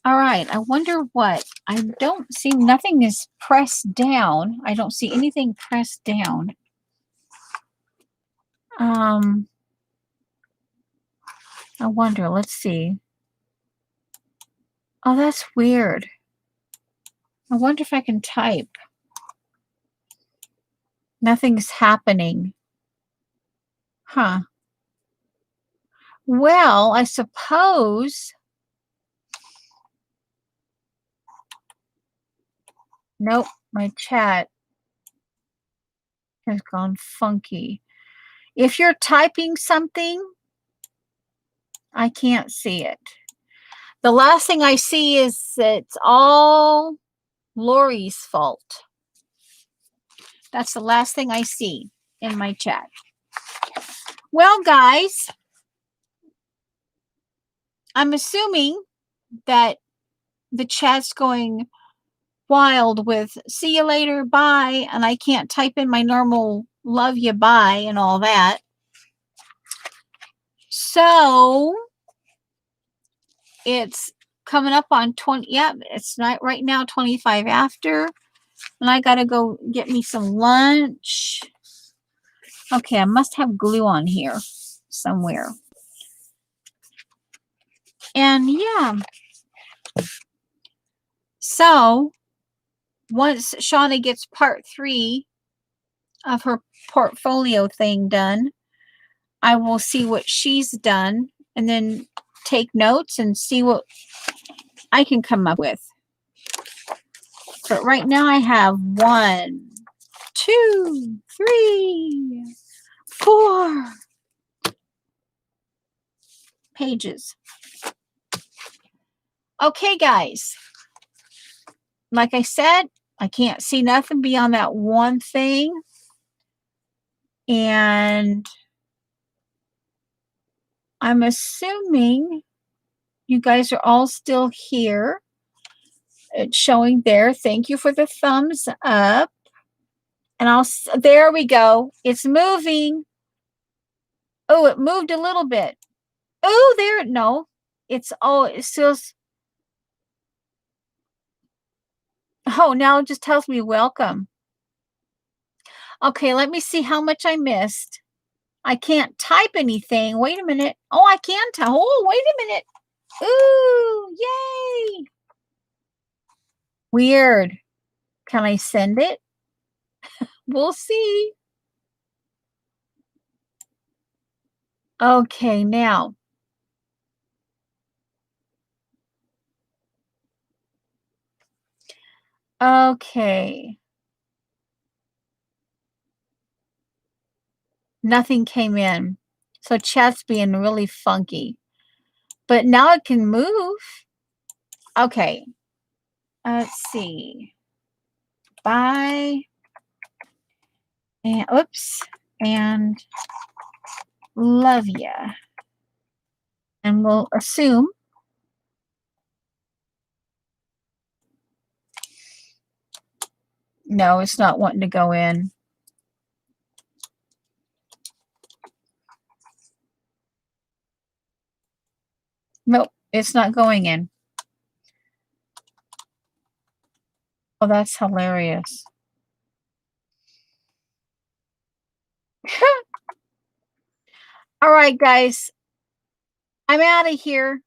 All right. I wonder what. I don't see, nothing is pressed down. I don't see anything pressed down. I wonder, let's see. Oh, that's weird. I wonder if I can type. Nothing's happening. Huh. Well, I suppose. Nope, my chat has gone funky. If you're typing something, I can't see it. The last thing I see is it's all Lori's fault. That's the last thing I see in my chat. Well, guys, I'm assuming that the chat's going wild with see you later, bye, and I can't type in my normal love you, bye, and all that. So it's coming up on 20. Yeah, it's not right now 25 after, and I gotta go get me some lunch. Okay, I must have glue on here somewhere. And yeah, so once Shauna gets part 3 of her portfolio thing done, I will see what she's done and then take notes and see what I can come up with. But right now I have 1, 2, 3, 4 pages. Okay, guys. Like I said, I can't see nothing beyond that one thing. And I'm assuming you guys are all still here. It's showing there. Thank you for the thumbs up. And there we go. It's moving. Oh, it moved a little bit. Oh, there. No, it's still. Oh, now it just tells me welcome. Okay, let me see how much I missed. I can't type anything. Wait a minute. Oh, I can type. Oh, wait a minute. Ooh, yay. Weird. Can I send it? We'll see. Okay, now. Okay. Nothing came in. So chat's being really funky. But now it can move. Okay. Let's see. Bye. And oops. And love ya. And we'll assume. No, it's not wanting to go in. Nope, it's not going in. Oh, that's hilarious. All right, guys. I'm out of here.